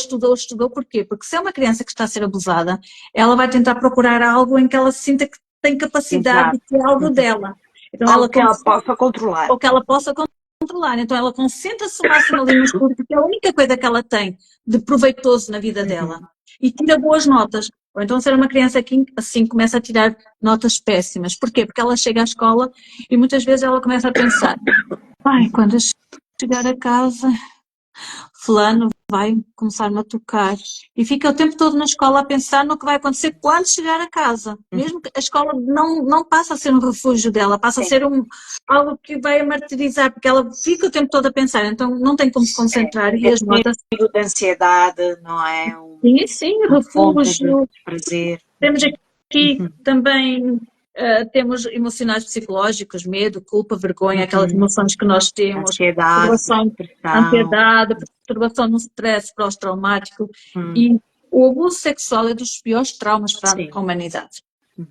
porquê? Porque se é uma criança que está a ser abusada, ela vai tentar procurar algo em que ela sinta que tem capacidade de ter algo dela. Então, algo que ela possa controlar. Ou que ela possa controlar. Então ela concentra-se o máximo ali no estudo, porque é a única coisa que ela tem de proveitoso na vida dela. E tira boas notas. Ou então ser uma criança que assim começa a tirar notas péssimas. Porquê? Porque ela chega à escola e muitas vezes ela começa a pensar, quando eu chegar a casa, fulano vai começar-me a tocar. E fica o tempo todo na escola a pensar no que vai acontecer quando chegar a casa. Mesmo que a escola não passa a ser um refúgio dela, passa a ser algo que vai a martirizar, porque ela fica o tempo todo a pensar, então não tem como se concentrar. E as notas... de ansiedade, não é? Sim, refúgio. Prazer. Temos aqui também... temos emocionais psicológicos, medo, culpa, vergonha, aquelas emoções que nós temos, ansiedade, perturbação no stress pós-traumático, e o abuso sexual é dos piores traumas para a humanidade.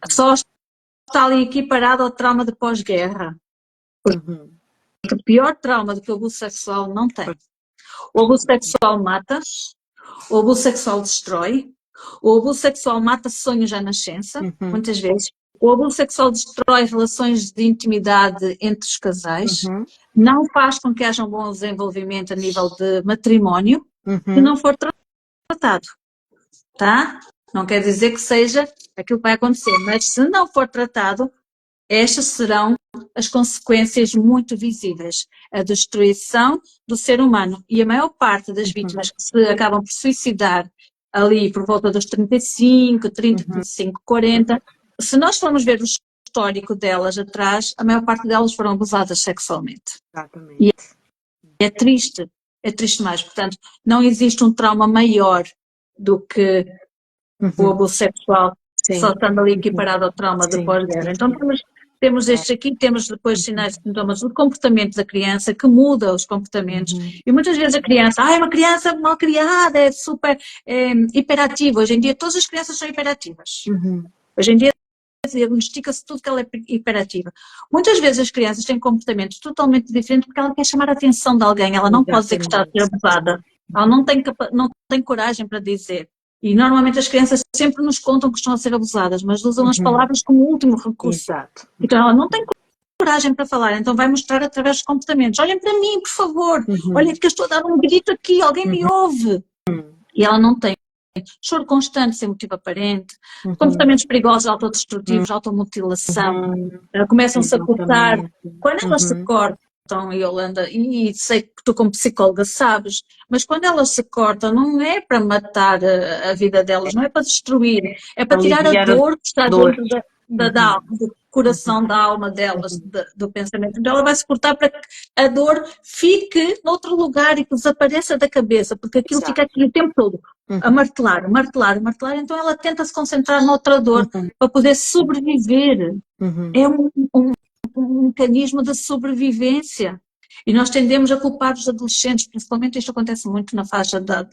Só está ali equiparado ao trauma de pós-guerra. Porque pior trauma do que o abuso sexual não tem. O abuso sexual mata, o abuso sexual destrói, o abuso sexual mata sonhos à nascença, muitas vezes. O abuso sexual destrói relações de intimidade entre os casais, não faz com que haja um bom desenvolvimento a nível de matrimónio, se não for tratado, tá? Não quer dizer que seja aquilo que vai acontecer, mas se não for tratado, estas serão as consequências muito visíveis, a destruição do ser humano. E a maior parte das vítimas que se acabam por suicidar ali por volta dos 35, 40, se nós formos ver o histórico delas atrás, a maior parte delas foram abusadas sexualmente. Exatamente. E é triste mais. Portanto, não existe um trauma maior do que o abuso sexual, só estando ali equiparado ao trauma de pós-guerra. Então temos estes aqui, temos depois sinais e sintomas do comportamento da criança, que muda os comportamentos. E muitas vezes a criança, é uma criança mal criada, é super hiperativa. Hoje em dia todas as crianças são hiperativas. Hoje em dia diagnostica-se tudo que ela é hiperativa. Muitas vezes as crianças têm comportamentos totalmente diferentes porque ela quer chamar a atenção de alguém, ela não pode dizer que está a ser abusada, ela não tem coragem para dizer. E normalmente as crianças sempre nos contam que estão a ser abusadas, mas usam as palavras como último recurso. Então ela não tem coragem para falar, então vai mostrar através dos comportamentos. Olhem para mim, por favor, olhem que eu estou a dar um grito aqui, alguém me ouve. E ela não tem. Choro constante, sem motivo aparente, comportamentos perigosos, autodestrutivos, automutilação, começam-se a cortar. Quando elas se cortam, Yolanda, e sei que tu como psicóloga sabes, mas quando elas se cortam não é para matar a vida delas, não é para destruir, é para tirar a dor que está dentro da alma, do coração, da alma delas, do pensamento. Então ela vai se cortar para que a dor fique noutro lugar e que desapareça da cabeça, porque aquilo fica aqui o tempo todo a martelar, então ela tenta se concentrar noutra dor para poder sobreviver. É um mecanismo de sobrevivência. E nós tendemos a culpar os adolescentes, principalmente isto acontece muito na faixa da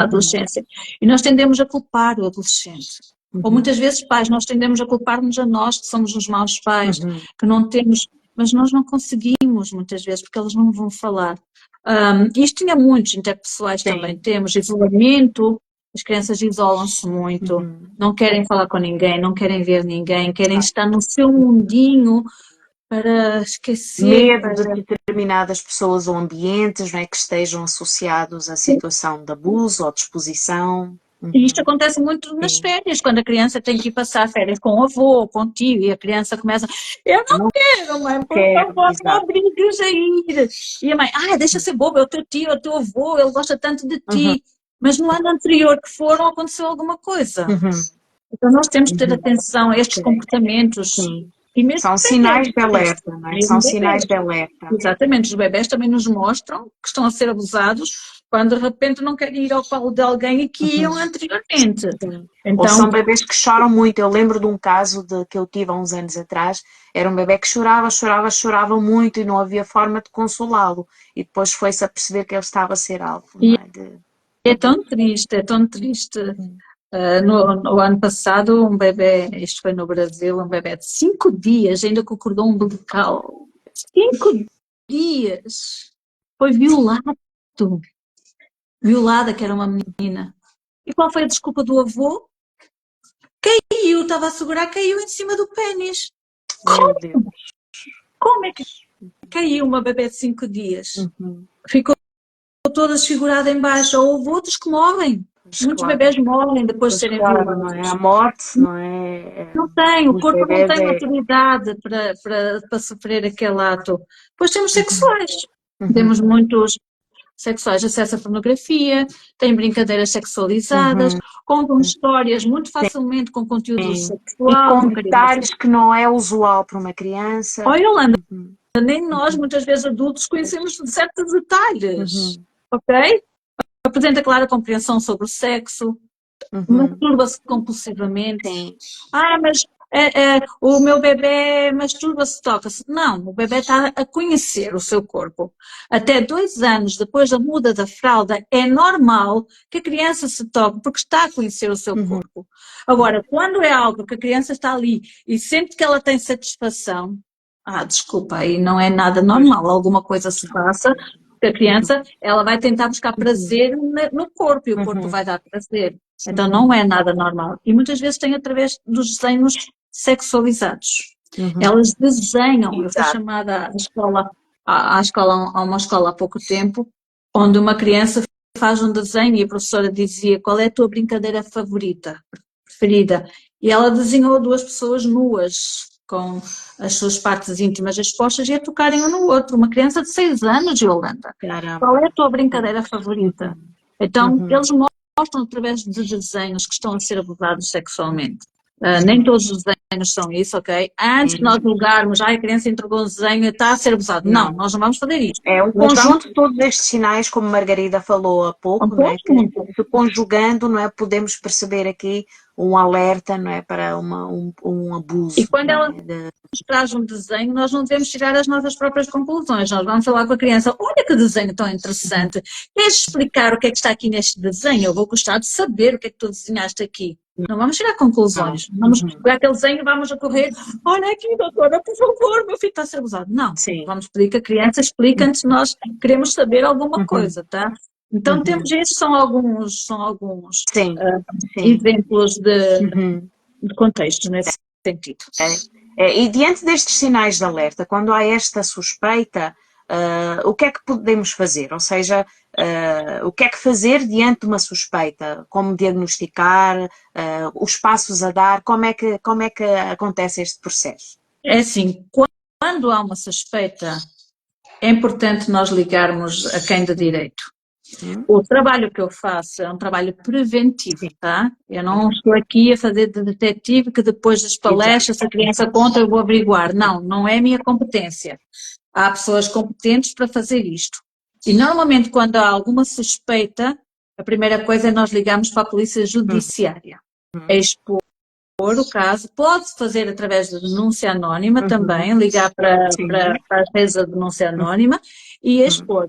adolescência, e nós tendemos a culpar o adolescente. Ou muitas vezes pais, nós tendemos a culpar-nos a nós, que somos os maus pais, que não temos, mas nós não conseguimos muitas vezes, porque eles não vão falar. Isto tinha muitos interpessoais também, temos isolamento, as crianças isolam-se muito, não querem falar com ninguém, não querem ver ninguém, querem estar no seu mundinho para esquecer. Medo de determinadas pessoas ou ambientes, não é, que estejam associados à situação de abuso ou de exposição. E isto acontece muito nas férias, quando a criança tem que ir passar férias com o avô ou contigo, e a criança começa, eu não quero, mãe, por favor, não obrigues a ir. E a mãe, deixa ser bobo, é o teu tio, é o teu avô, ele gosta tanto de ti. Mas no ano anterior que foram, aconteceu alguma coisa. Então nós temos que ter Uhum. atenção a estes comportamentos. Sim. E mesmo São sinais de alerta, não é? São sinais de alerta. Exatamente, os bebés também nos mostram que estão a ser abusados quando de repente não querem ir ao colo de alguém e que iam anteriormente. Sim. Ou Então, são bebês que choram muito. Eu lembro de um caso que eu tive há uns anos atrás. Era um bebê que chorava muito e não havia forma de consolá-lo. E depois foi-se a perceber que ele estava a ser alvo, não e é? é tão triste, é tão triste. No ano passado, um bebê, isto foi no Brasil, um bebê de 5 dias, ainda com o cordão umbilical, 5 dias, foi violada, que era uma menina. E qual foi a desculpa do avô? Caiu, estava a segurar, caiu em cima do pênis. Meu Deus. Como é que caiu uma bebê de 5 dias? Uhum. Ficou toda desfigurada em baixo. Ou houve outros que morrem. Pois Muitos claro. bebés morrem depois de Pois serem claro, não é? A violados. morte, não é? Não tem, o Os corpo não bebés tem é. maturidade para sofrer aquele ato. Depois temos sexuais. Uhum. Temos muitos sexuais, acesso à pornografia, têm brincadeiras sexualizadas, Uhum. contam histórias muito facilmente com conteúdo Sim. E sexual, com com caricatura. detalhes que não é usual para uma criança. Olha, Yolanda, Uhum. nem nós, muitas vezes adultos, conhecemos certos detalhes, Uhum. ok? Apresenta clara compreensão sobre o sexo, Uhum. masturba-se compulsivamente. Sim. Mas o meu bebê masturba-se, toca-se. Não, o bebê está a conhecer o seu corpo. Até 2 anos depois da muda da fralda, é normal que a criança se toque, porque está a conhecer o seu Uhum. corpo. Agora, quando é algo que a criança está ali e sente que ela tem satisfação, desculpa, aí não é nada normal, alguma coisa se passa, que a criança, ela vai tentar buscar prazer no corpo, e o corpo Uhum. vai dar prazer. Então não é nada normal. E muitas vezes tem através dos desenhos sexualizados. Uhum. Elas desenham. Eu fui Exato. chamada à escola, a uma escola há pouco tempo, onde uma criança faz um desenho e a professora dizia: qual é a tua brincadeira favorita, preferida? E ela desenhou 2 pessoas nuas, com as suas partes íntimas expostas e a tocarem um no outro. Uma criança de 6 anos, Yolanda. Qual Caramba. é a tua brincadeira favorita? Uhum. Então, Uhum. eles mostram através de desenhos que estão a ser abusados sexualmente. Nem todos os desenhos são isso, ok? Antes de nós Sim. julgarmos, a criança entregou um desenho e está a ser abusado. Não, Não. nós não vamos fazer isto. É um Nós vamos conjunto de todos estes sinais, como Margarida falou há um pouco, não é? conjunto. Que conjugando, não é? Podemos perceber aqui um alerta, não é? Para um E abuso, quando não ela é? nos traz um desenho, nós não devemos tirar as nossas próprias conclusões. Nós vamos falar com a criança: olha que desenho tão interessante. Queres explicar o que é que está aqui neste desenho? Eu vou gostar de saber o que é que tu desenhaste aqui. Não vamos tirar Não. conclusões. Vamos Uhum. pegar aquele desenho e vamos a correr. Olha aqui, doutora, por favor, meu filho está a ser abusado. Não. Sim. Vamos pedir que a criança explique antes de nós queremos saber alguma Uhum. coisa, tá? Então temos estes, são alguns Sim. Sim. exemplos Uhum. de contextos nesse sentido. E diante destes sinais de alerta, quando há esta suspeita, o que é que podemos fazer? Ou seja, o que é que fazer diante de uma suspeita? Como diagnosticar? Os passos a dar? Como é que acontece este processo? É assim, quando há uma suspeita, é importante nós ligarmos a quem de direito. O trabalho que eu faço é um trabalho preventivo, tá? Eu não estou aqui a fazer de detetive que depois das palestras, se a criança conta, eu vou averiguar. Não, não é a minha competência. Há pessoas competentes para fazer isto. E normalmente quando há alguma suspeita, a primeira coisa é nós ligarmos para a polícia judiciária. É expor o caso, pode-se fazer através da denúncia anónima também, ligar para a redes da denúncia anónima e expor.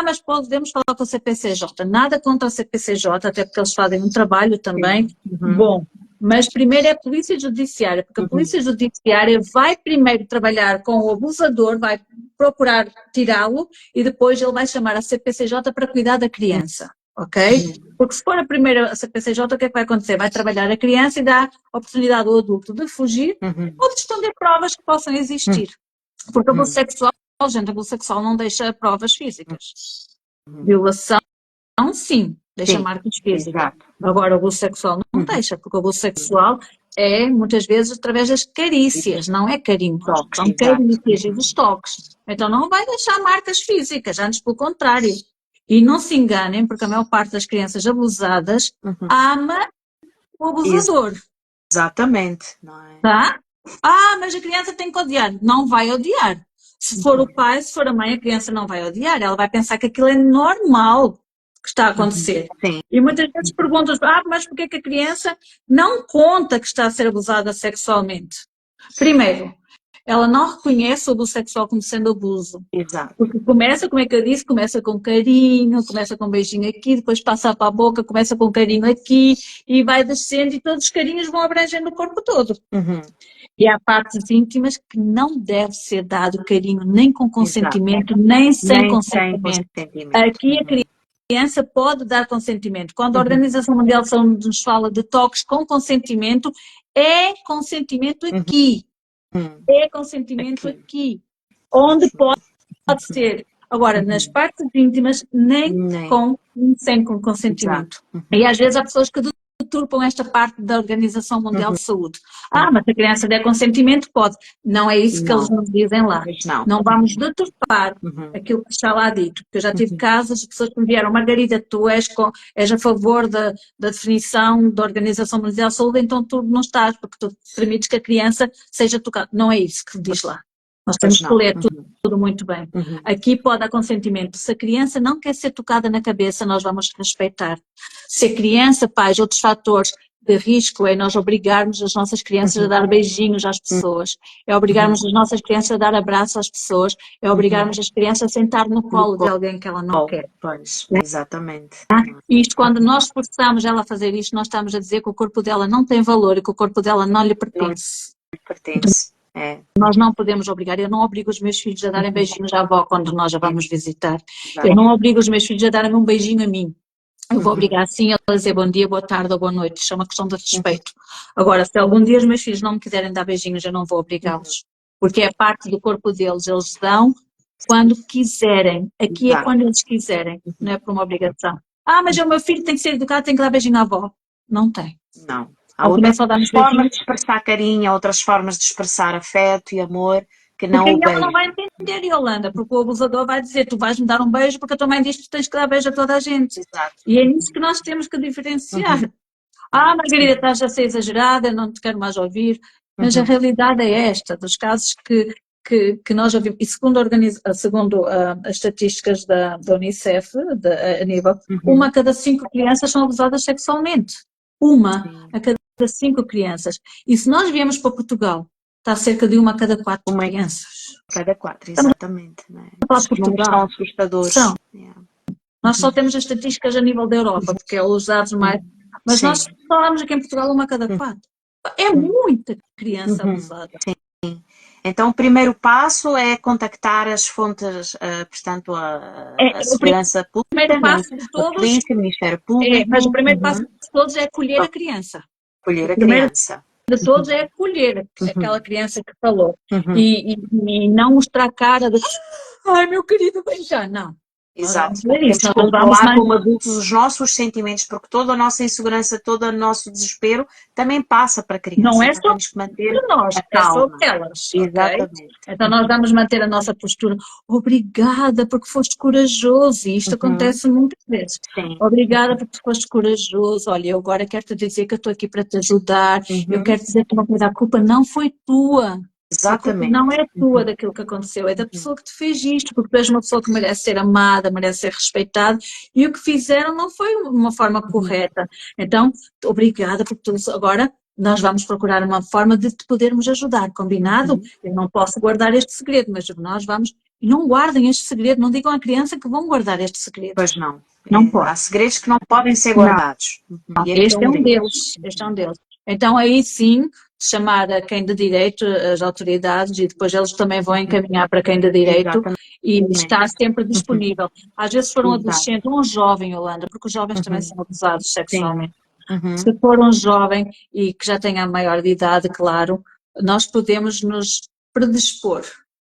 Mas podemos falar com a CPCJ. Nada contra a CPCJ, até porque eles fazem um trabalho também bom. Mas primeiro é a Polícia Judiciária, porque a Polícia Judiciária vai primeiro trabalhar com o abusador, vai procurar tirá-lo e depois ele vai chamar a CPCJ para cuidar da criança, ok? Porque se for a primeira a CPCJ, o que é que vai acontecer? Vai trabalhar a criança e dar oportunidade ao adulto de fugir ou de esconder provas que possam existir. Porque abuso sexual, gente, abuso sexual não deixa provas físicas. Violação, sim, deixa Sim, marcas físicas. exato. Agora, o abuso sexual não deixa, porque o abuso sexual é, muitas vezes, através das carícias, não é carinho. Toques, São exato. carícias e dos toques. Então não vai deixar marcas físicas, antes pelo contrário. E não se enganem, porque a maior parte das crianças abusadas ama o abusador. Exatamente, não é? Tá? Ah, mas a criança tem que odiar. Não vai odiar. Se for o pai, se for a mãe, a criança não vai odiar. Ela vai pensar que aquilo é normal que está a acontecer. Sim. E muitas vezes perguntas, mas porquê que a criança não conta que está a ser abusada sexualmente? Primeiro, ela não reconhece o abuso sexual como sendo abuso. Exato. Porque começa, como é que eu disse, começa com carinho, começa com um beijinho aqui, depois passa para a boca, começa com carinho aqui e vai descendo e todos os carinhos vão abrangendo o corpo todo. E há partes íntimas que não deve ser dado carinho nem com consentimento, nem sem consentimento. Aqui a criança pode dar consentimento. Quando a Organização Mundial de Saúde nos fala de toques com consentimento, é consentimento aqui. É consentimento aqui. Onde pode ser. Agora, nas partes íntimas, sem consentimento. E às vezes há pessoas que deturpam esta parte da Organização Mundial de Saúde. Mas se a criança der consentimento, pode. Não é isso que eles nos dizem lá. Não vamos deturpar aquilo que está lá dito. Porque eu já tive casos de pessoas que me vieram, Margarida, tu és a favor da definição da Organização Mundial de Saúde, então tu não estás, porque tu permites que a criança seja tocada. Não é isso que diz lá. Nós temos que ler tudo muito bem. Aqui pode dar consentimento. Se a criança não quer ser tocada na cabeça, nós vamos respeitar. Se a criança, pais, outros fatores de risco é nós obrigarmos as nossas crianças a dar beijinhos às pessoas, é obrigarmos as nossas crianças a dar abraços às pessoas, é obrigarmos as crianças a sentar no colo de alguém que ela não quer. Pois, exatamente. Isto, quando nós forçamos ela a fazer isto, nós estamos a dizer que o corpo dela não tem valor e que o corpo dela não lhe pertence. Nós não podemos obrigar. Eu não obrigo os meus filhos a darem beijinhos à avó quando nós a vamos visitar. Eu não obrigo os meus filhos a darem um beijinho a mim. Eu vou obrigar sim a dizer bom dia, boa tarde ou boa noite. Isso é uma questão de respeito. Agora, se algum dia os meus filhos não me quiserem dar beijinhos, eu não vou obrigá-los. Porque é parte do corpo deles. Eles dão quando quiserem. Aqui é quando eles quiserem. Não é por uma obrigação. Mas o meu filho tem que ser educado, tem que dar beijinho à avó. Não tem. Não. Há outras formas de expressar carinho, há outras formas de expressar afeto e amor que não o beijo. Porque ela não vai entender, Yolanda, porque o abusador vai dizer, tu vais me dar um beijo porque a tua mãe diz que tu tens que dar beijo a toda a gente. Exato. E é nisso que nós temos que diferenciar. Margarida, estás a ser exagerada, não te quero mais ouvir. Mas a realidade é esta, dos casos que nós ouvimos, e segundo as estatísticas da Unicef, a nível, 1 a cada 5 crianças são abusadas sexualmente. 1 a cada 5 crianças. E se nós viemos para Portugal, está cerca de 1 a cada 4 crianças. Cada 4, exatamente. Os números são assustadores. Nós só temos as estatísticas a nível da Europa, porque é os dados mais... Mas nós falamos aqui em Portugal 1 a cada 4. É muita criança abusada. Sim. Então, o primeiro passo é contactar as fontes, portanto, a segurança pública, o primeiro passo de todos, a polícia, o Ministério Público. Mas o primeiro passo de todos é acolher a criança. Acolher a criança. De todos é acolher aquela criança que falou. E não mostrar a cara de ai, meu querido, beijar. Não. Exato. Temos que controlar como adultos os nossos sentimentos, porque toda a nossa insegurança, todo o nosso desespero também passa para a criança. Não é só temos que manter nós, é só elas. Exatamente. Okay? Então nós vamos manter a nossa postura. Obrigada porque foste corajoso. E isto acontece muitas vezes. Sim. Obrigada porque foste corajoso. Olha, eu agora quero te dizer que eu estou aqui para te ajudar. Eu quero dizer que uma coisa, a culpa não foi tua. Exatamente. Não é tua daquilo que aconteceu, é da pessoa que te fez isto, porque tu és uma pessoa que merece ser amada, merece ser respeitada, e o que fizeram não foi uma forma correta. Então, obrigada, porque agora nós vamos procurar uma forma de te podermos ajudar, combinado? Eu não posso guardar este segredo, mas nós vamos... E não guardem este segredo, não digam à criança que vão guardar este segredo. Pois não. Não pode. Há segredos que não podem ser guardados. Este é um deles. Este é um deles. Então, aí sim, chamar a quem de direito, as autoridades, e depois eles também vão encaminhar para quem de direito. Exatamente. E estar sempre disponível. Às vezes, se for um adolescente ou um jovem, Yolanda, porque os jovens também são abusados sexualmente. Se for um jovem e que já tenha a maior de idade, claro, nós podemos nos predispor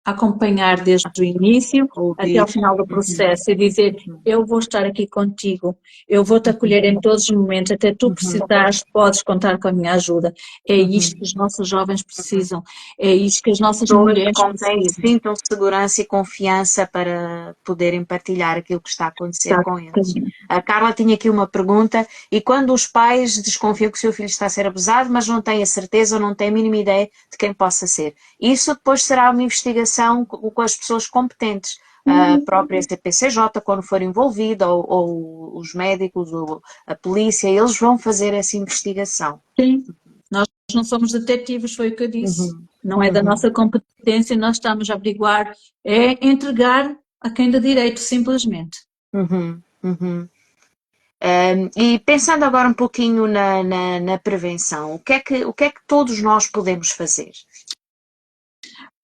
acompanhar desde o início até ao final do Uhum. processo e dizer, eu vou estar aqui contigo, eu vou-te acolher em todos os momentos, até tu precisares, podes contar com a minha ajuda. É isto que os nossos jovens precisam, é isto que as nossas Pessoas mulheres com quem precisam. sintam segurança e confiança para poderem partilhar aquilo que está a acontecer com eles. A Carla tinha aqui uma pergunta, e quando os pais desconfiam que o seu filho está a ser abusado, mas não têm a certeza ou não têm a mínima ideia de quem possa ser, isso depois será uma investigação com as pessoas competentes, a própria CPCJ, quando for envolvida, ou os médicos, ou a polícia, eles vão fazer essa investigação. Sim, nós não somos detetives, foi o que eu disse. Não é da nossa competência, nós estamos a averiguar, é entregar a quem de direito, simplesmente. E pensando agora um pouquinho na prevenção, o que é que todos nós podemos fazer?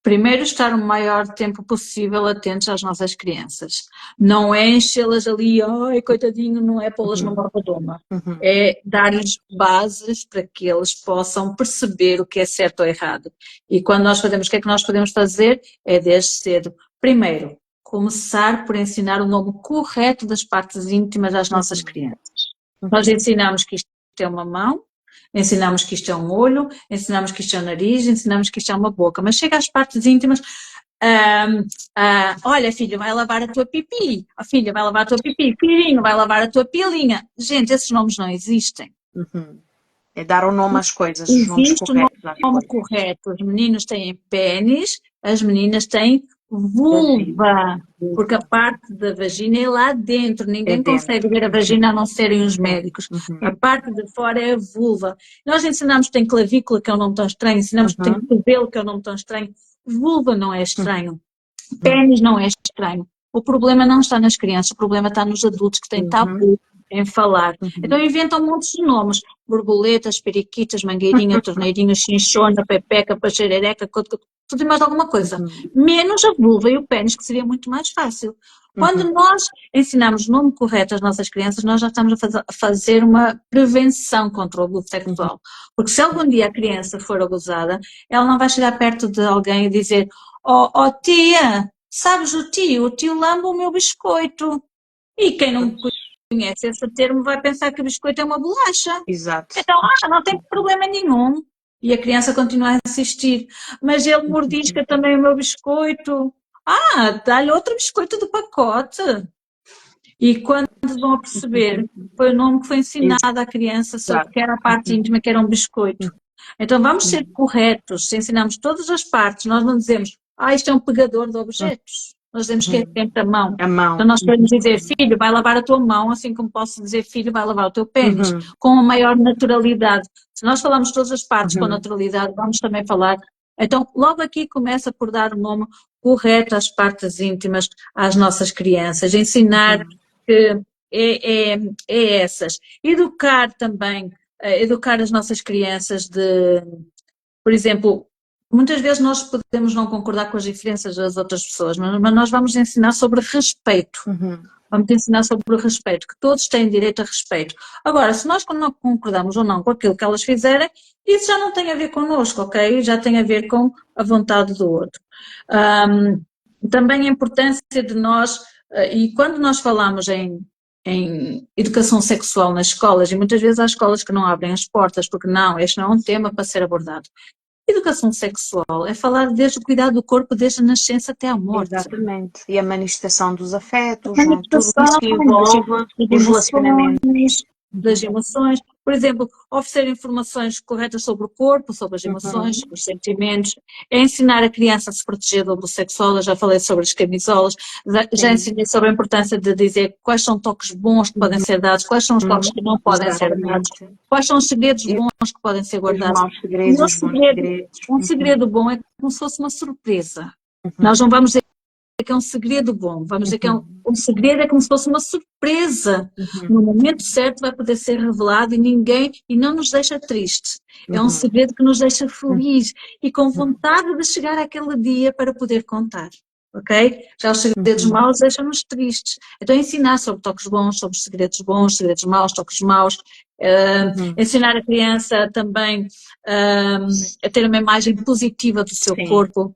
Primeiro, estar o maior tempo possível atentos às nossas crianças. Não é enchê-las ali, ai, coitadinho, não é pô-las numa redoma. É dar-lhes bases para que eles possam perceber o que é certo ou errado. E quando nós fazemos, o que é que nós podemos fazer? É desde cedo. Primeiro, começar por ensinar o nome correto das partes íntimas às nossas crianças. Nós ensinamos que isto é uma mão, ensinamos que isto é um olho, ensinamos que isto é um nariz, ensinamos que isto é uma boca, mas chega às partes íntimas, olha filho, vai lavar a tua pipi, filha, vai lavar a tua pipi, filhinho, vai lavar a tua pilinha. Gente, esses nomes não existem. É dar o nome às coisas, os nomes Existe o corretos às nome coisas. correto, os meninos têm pênis, as meninas têm vulva, porque a parte da vagina é lá dentro, ninguém consegue ver a vagina a não serem os médicos. A parte de fora é a vulva. Nós ensinamos que tem clavícula, que é um nome tão estranho, ensinamos que tem cotovelo, que é um nome tão estranho. Vulva não é estranho, pênis não é estranho. O problema não está nas crianças, o problema está nos adultos que têm tabu em falar. Então inventam montes de nomes, borboletas, periquitas, mangueirinha, torneirinho, chinchona, pepeca, paxerereca, tudo e mais alguma coisa. Menos a vulva e o pênis, que seria muito mais fácil. Quando nós ensinamos o nome correto às nossas crianças, nós já estamos a fazer uma prevenção contra o abuso sexual. Porque se algum dia a criança for abusada, ela não vai chegar perto de alguém e dizer, oh tia, sabes o tio lambe o meu biscoito. E quem não conhece esse termo vai pensar que o biscoito é uma bolacha. Exato. Então, não tem problema nenhum. E a criança continua a insistir. Mas ele mordisca também o meu biscoito. Dá-lhe outro biscoito do pacote. E quando vão a perceber, foi o nome que foi ensinado à criança sobre que era a parte íntima, que era um biscoito. Então vamos ser corretos, se ensinamos todas as partes, nós não dizemos, isto é um pegador de objetos. Nós dizemos que é sempre a mão. A mão. Então nós podemos dizer, filho, vai lavar a tua mão, assim como posso dizer, filho, vai lavar o teu pênis, com a maior naturalidade. Se nós falamos todas as partes com naturalidade, vamos também falar. Então, logo aqui começa por dar o nome correto às partes íntimas às nossas crianças, ensinar que é essas. Educar também, educar as nossas crianças por exemplo, muitas vezes nós podemos não concordar com as diferenças das outras pessoas, mas nós vamos ensinar sobre respeito. Vamos ensinar sobre o respeito, que todos têm direito a respeito. Agora, se nós não concordamos ou não com aquilo que elas fizerem, isso já não tem a ver connosco, ok? Já tem a ver com a vontade do outro. Também a importância de nós, e quando nós falamos em educação sexual nas escolas, e muitas vezes há escolas que não abrem as portas, porque não, este não é um tema para ser abordado. Educação sexual é falar desde o cuidado do corpo, desde a nascença até a morte. Exatamente. E a manifestação dos afetos, A tudo isso que envolve os relacionamentos. Das emoções, por exemplo, oferecer informações corretas sobre o corpo, sobre as emoções, sobre os sentimentos, é ensinar a criança a se proteger do abuso sexual. Eu já falei sobre as camisolas, já ensinei sobre a importância de dizer quais são toques bons que podem ser dados, quais são os toques que não podem ser dados, quais são os segredos bons que podem ser guardados. Os maus segredos, os bons segredos. Um segredo bom é como se fosse uma surpresa. Nós não vamos dizer que é um segredo bom, vamos dizer que é um segredo é como se fosse uma surpresa. No momento certo vai poder ser revelado e não nos deixa triste. É um segredo que nos deixa feliz e com vontade de chegar àquele dia para poder contar. Ok? Já os segredos maus deixam-nos tristes. Então ensinar sobre toques bons, sobre segredos bons, segredos maus, toques maus. Ensinar a criança também a ter uma imagem positiva do seu corpo.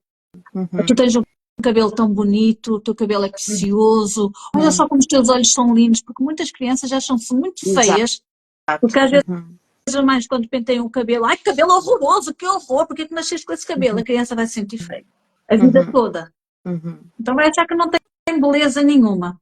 Tu tens um cabelo tão bonito, o teu cabelo é precioso, olha só como os teus olhos são lindos, porque muitas crianças acham-se muito feias, porque às vezes as mães quando penteiam o cabelo, ai que cabelo horroroso, que horror, porque é que nasceste com esse cabelo? A criança vai se sentir feia a vida toda. Então vai achar que não tem beleza nenhuma.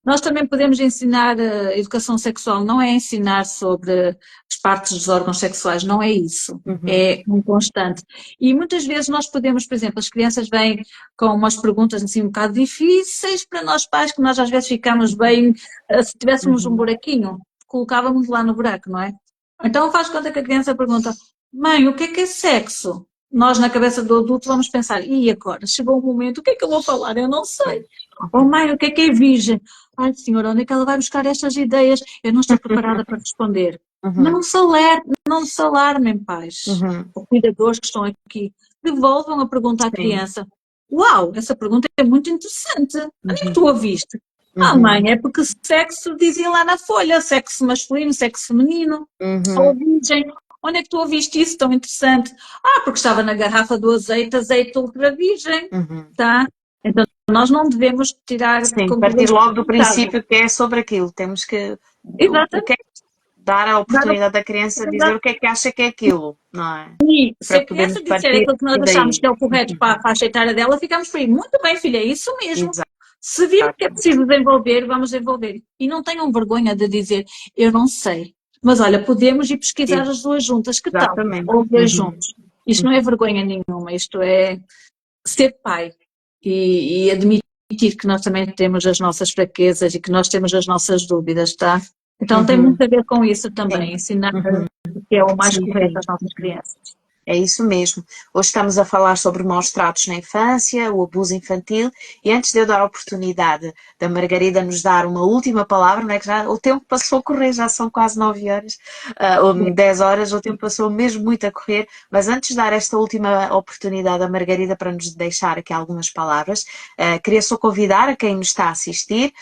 Nós também podemos ensinar educação sexual, não é ensinar sobre as partes dos órgãos sexuais, não é isso, é um constante. E muitas vezes nós podemos, por exemplo, as crianças vêm com umas perguntas assim um bocado difíceis para nós pais, que nós às vezes ficamos bem, se tivéssemos um buraquinho, colocávamos lá no buraco, não é? Então faz conta que a criança pergunta, mãe, o que é sexo? Nós na cabeça do adulto vamos pensar, e agora? Chegou o momento, o que é que eu vou falar? Eu não sei. Oh mãe, o que é virgem? Ai senhora, onde é que ela vai buscar estas ideias? Eu não estou preparada para responder. Não se alarmem, pais, ou cuidadores que estão aqui. Devolvam a pergunta à criança. Uau, essa pergunta é muito interessante. Onde é que tu a viste? Mãe, é porque sexo dizia lá na folha, sexo masculino, sexo feminino, ou virgem. Onde é que tu ouviste isso tão interessante? Porque estava na garrafa do azeite ultra virgem, tá? Então nós não devemos tirar... Sim, partir logo do princípio que é sobre aquilo, temos que... Exatamente. Dar a oportunidade da criança dizer o que é que acha que é aquilo, não é? E se a criança disser aquilo que nós achamos que é o correto para a faixa etária dela, ficamos por aí. Muito bem, filha, é isso mesmo. Exato. Se vir que é preciso desenvolver, vamos desenvolver. E não tenham vergonha de dizer, eu não sei. Mas olha, podemos ir pesquisar as duas juntas, que tal? Ou ver juntos. Isto não é vergonha nenhuma, isto é ser pai e admitir que nós também temos as nossas fraquezas e que nós temos as nossas dúvidas, tá? Então tem muito a ver com isso também, ensinar o que é o mais correto às nossas crianças. É isso mesmo. Hoje estamos a falar sobre maus tratos na infância, o abuso infantil, e antes de eu dar a oportunidade da Margarida nos dar uma última palavra, não é que já o tempo passou a correr, já são quase 9 horas, ou 10 horas, o tempo passou mesmo muito a correr, mas antes de dar esta última oportunidade à Margarida para nos deixar aqui algumas palavras, queria só convidar a quem nos está a assistir,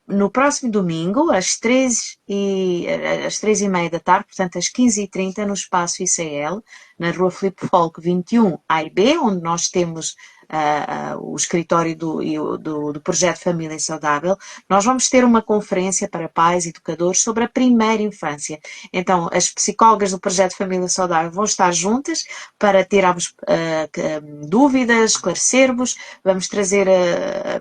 no próximo domingo, às 3h30 da tarde, portanto às 15h30, no espaço ICL, na rua Filipe Folk 21 A e B, onde nós temos o escritório do Projeto Família Saudável. Nós vamos ter uma conferência para pais e educadores sobre a primeira infância. Então, as psicólogas do Projeto Família Saudável vão estar juntas para tirarmos dúvidas, esclarecer-vos, vamos trazer,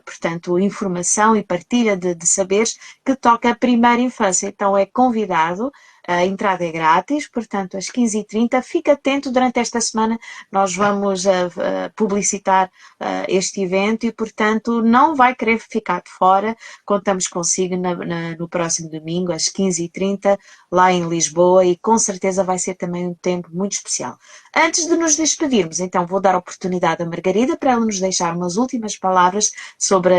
portanto, informação e partilha de saberes que toca a primeira infância. Então, é convidado. A entrada é grátis, portanto, às 15h30. Fique atento, durante esta semana nós vamos publicitar este evento e, portanto, não vai querer ficar de fora. Contamos consigo no próximo domingo, às 15h30, lá em Lisboa, e com certeza vai ser também um tempo muito especial. Antes de nos despedirmos, então, vou dar a oportunidade à Margarida para ela nos deixar umas últimas palavras sobre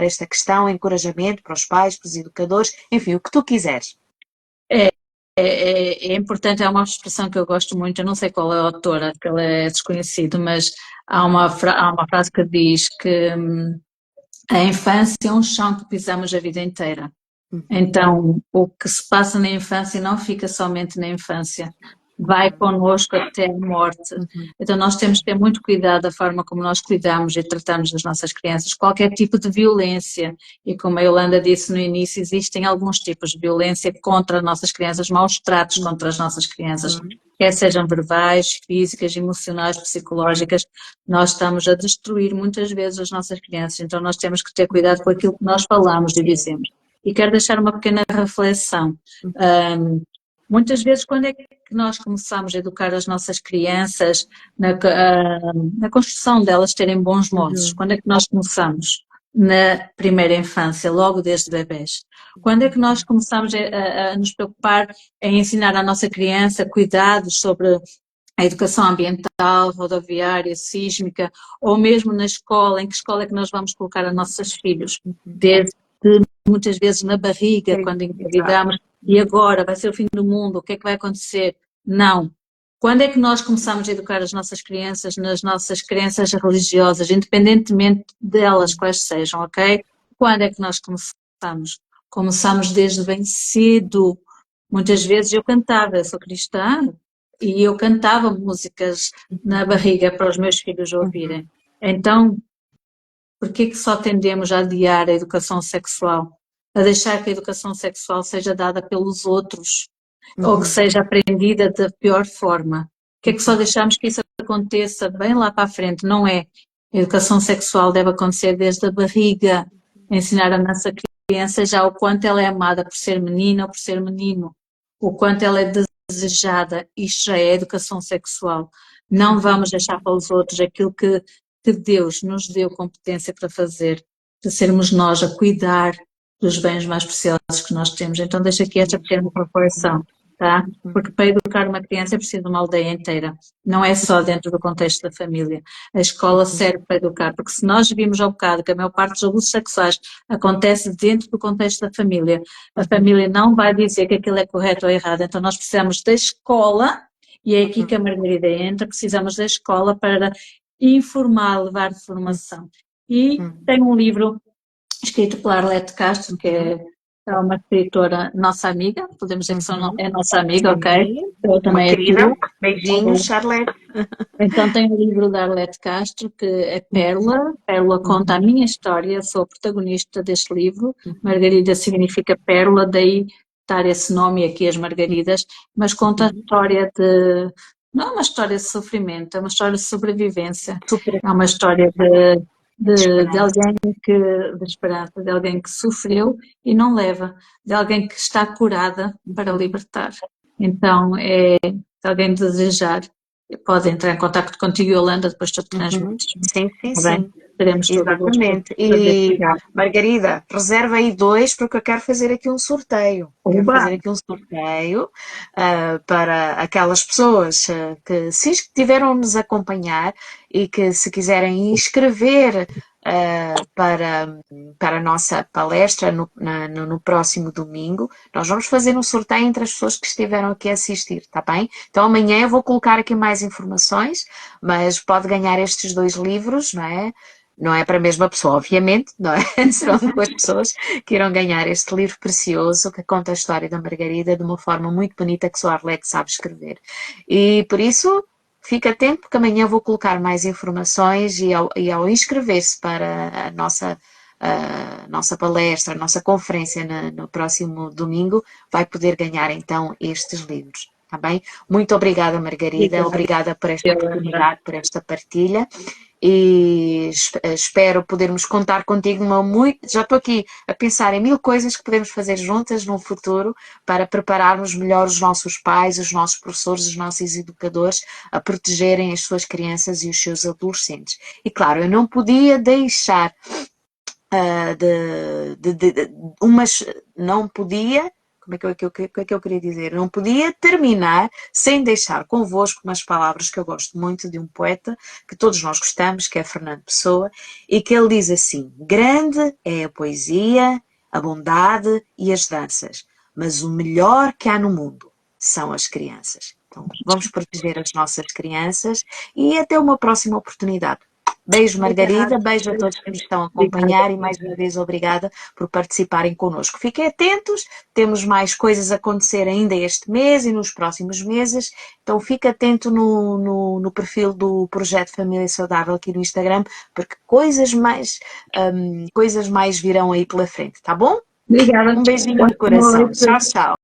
esta questão, encorajamento para os pais, para os educadores, enfim, o que tu quiseres. É importante, é uma expressão que eu gosto muito, eu não sei qual é a autora, que ela é desconhecido, mas há uma frase que diz que a infância é um chão que pisamos a vida inteira. Então, o que se passa na infância não fica somente na infância, vai connosco até a morte. Então nós temos que ter muito cuidado da forma como nós cuidamos e tratamos das nossas crianças, qualquer tipo de violência, e como a Yolanda disse no início, existem alguns tipos de violência contra as nossas crianças, maus tratos contra as nossas crianças, quer sejam verbais, físicas, emocionais, psicológicas. Nós estamos a destruir muitas vezes as nossas crianças, então nós temos que ter cuidado com aquilo que nós falamos e dizemos. E quero deixar uma pequena reflexão. Muitas vezes, quando é que nós começamos a educar as nossas crianças na construção delas terem bons modos? Quando é que nós começamos? Na primeira infância, logo desde bebés. Quando é que nós começamos a nos preocupar em ensinar à nossa criança cuidados sobre a educação ambiental, rodoviária, sísmica, ou mesmo na escola, em que escola é que nós vamos colocar os nossos filhos? Desde muitas vezes na barriga, quando engravidamos, e agora vai ser o fim do mundo, o que é que vai acontecer? Não. Quando é que nós começamos a educar as nossas crianças nas nossas crenças religiosas, independentemente delas quais sejam, ok? Quando é que nós começamos? Começamos desde bem cedo. Muitas vezes eu sou cristã, e eu cantava músicas na barriga para os meus filhos ouvirem. Então, por que só tendemos a adiar a educação sexual? A deixar que a educação sexual seja dada pelos outros ou que seja aprendida da pior forma? Por que só deixamos que isso aconteça bem lá para a frente? Não é. A educação sexual deve acontecer desde a barriga, ensinar a nossa criança já o quanto ela é amada por ser menina ou por ser menino, o quanto ela é desejada. Isto já é educação sexual. Não vamos deixar para os outros aquilo que Deus nos deu competência para fazer, de sermos nós a cuidar dos bens mais preciosos que nós temos. Então deixa aqui esta pequena proporção, tá? Porque para educar uma criança é preciso uma aldeia inteira, não é só dentro do contexto da família. A escola serve para educar, porque se nós vimos ao bocado que a maior parte dos abusos sexuais acontece dentro do contexto da família, a família não vai dizer que aquilo é correto ou errado, então nós precisamos da escola, e é aqui que a Margarida entra, precisamos da escola para informar, levar formação. E tem um livro escrito pela Arlete Castro, que é uma escritora nossa amiga, podemos dizer que é nossa amiga, ok? Eu Uma também é querida. tua. Beijinhos, Charlotte. Então tem o livro da Arlete Castro, que é Pérola. Pérola conta a minha história, sou a protagonista deste livro. Margarida significa pérola, daí estar esse nome aqui, as Margaridas, mas conta a história de... Não é uma história de sofrimento, é uma história de sobrevivência. Super É uma história de esperança. alguém de esperança, de alguém que sofreu e não leva, de alguém que está curada para libertar. Então, de alguém desejar, pode entrar em contato contigo, Yolanda, depois tu transmites. Sim, sim, Está bem? sim. Teremos todo o gosto Exatamente. de fazer E, chegar. Margarida, reserva aí 2 porque eu quero fazer aqui um sorteio. Quero Oba! fazer aqui um sorteio para aquelas pessoas que se tiveram nos acompanhar e que se quiserem inscrever para a nossa palestra no próximo domingo. Nós vamos fazer um sorteio entre as pessoas que estiveram aqui a assistir, tá bem? Então amanhã eu vou colocar aqui mais informações, mas pode ganhar estes 2 livros, não é? Não é para a mesma pessoa, obviamente, não é? Serão 2 pessoas que irão ganhar este livro precioso que conta a história da Margarida de uma forma muito bonita que só a Arlete sabe escrever. E por isso, fica atento porque amanhã vou colocar mais informações e ao inscrever-se para a nossa palestra, a nossa conferência no próximo domingo, vai poder ganhar então estes livros. Tá bem? Muito obrigada, Margarida. Obrigada por esta oportunidade, por esta partilha. E espero podermos contar contigo já estou aqui a pensar em 1000 coisas que podemos fazer juntas no futuro para prepararmos melhor os nossos pais, os nossos professores, os nossos educadores a protegerem as suas crianças e os seus adolescentes. E claro, eu não podia deixar não podia, como é que eu queria dizer? Não podia terminar sem deixar convosco umas palavras que eu gosto muito de um poeta que todos nós gostamos, que é Fernando Pessoa, e que ele diz assim: grande é a poesia, a bondade e as danças, mas o melhor que há no mundo são as crianças. Então, vamos proteger as nossas crianças e até uma próxima oportunidade. Beijo, Margarida, beijo a todos que nos estão a acompanhar e mais uma vez obrigada por participarem connosco. Fiquem atentos, temos mais coisas a acontecer ainda este mês e nos próximos meses, então fique atento no perfil do Projeto Família Saudável aqui no Instagram, porque coisas mais virão aí pela frente, tá bom? Obrigada. Um beijinho no coração. Tchau, tchau.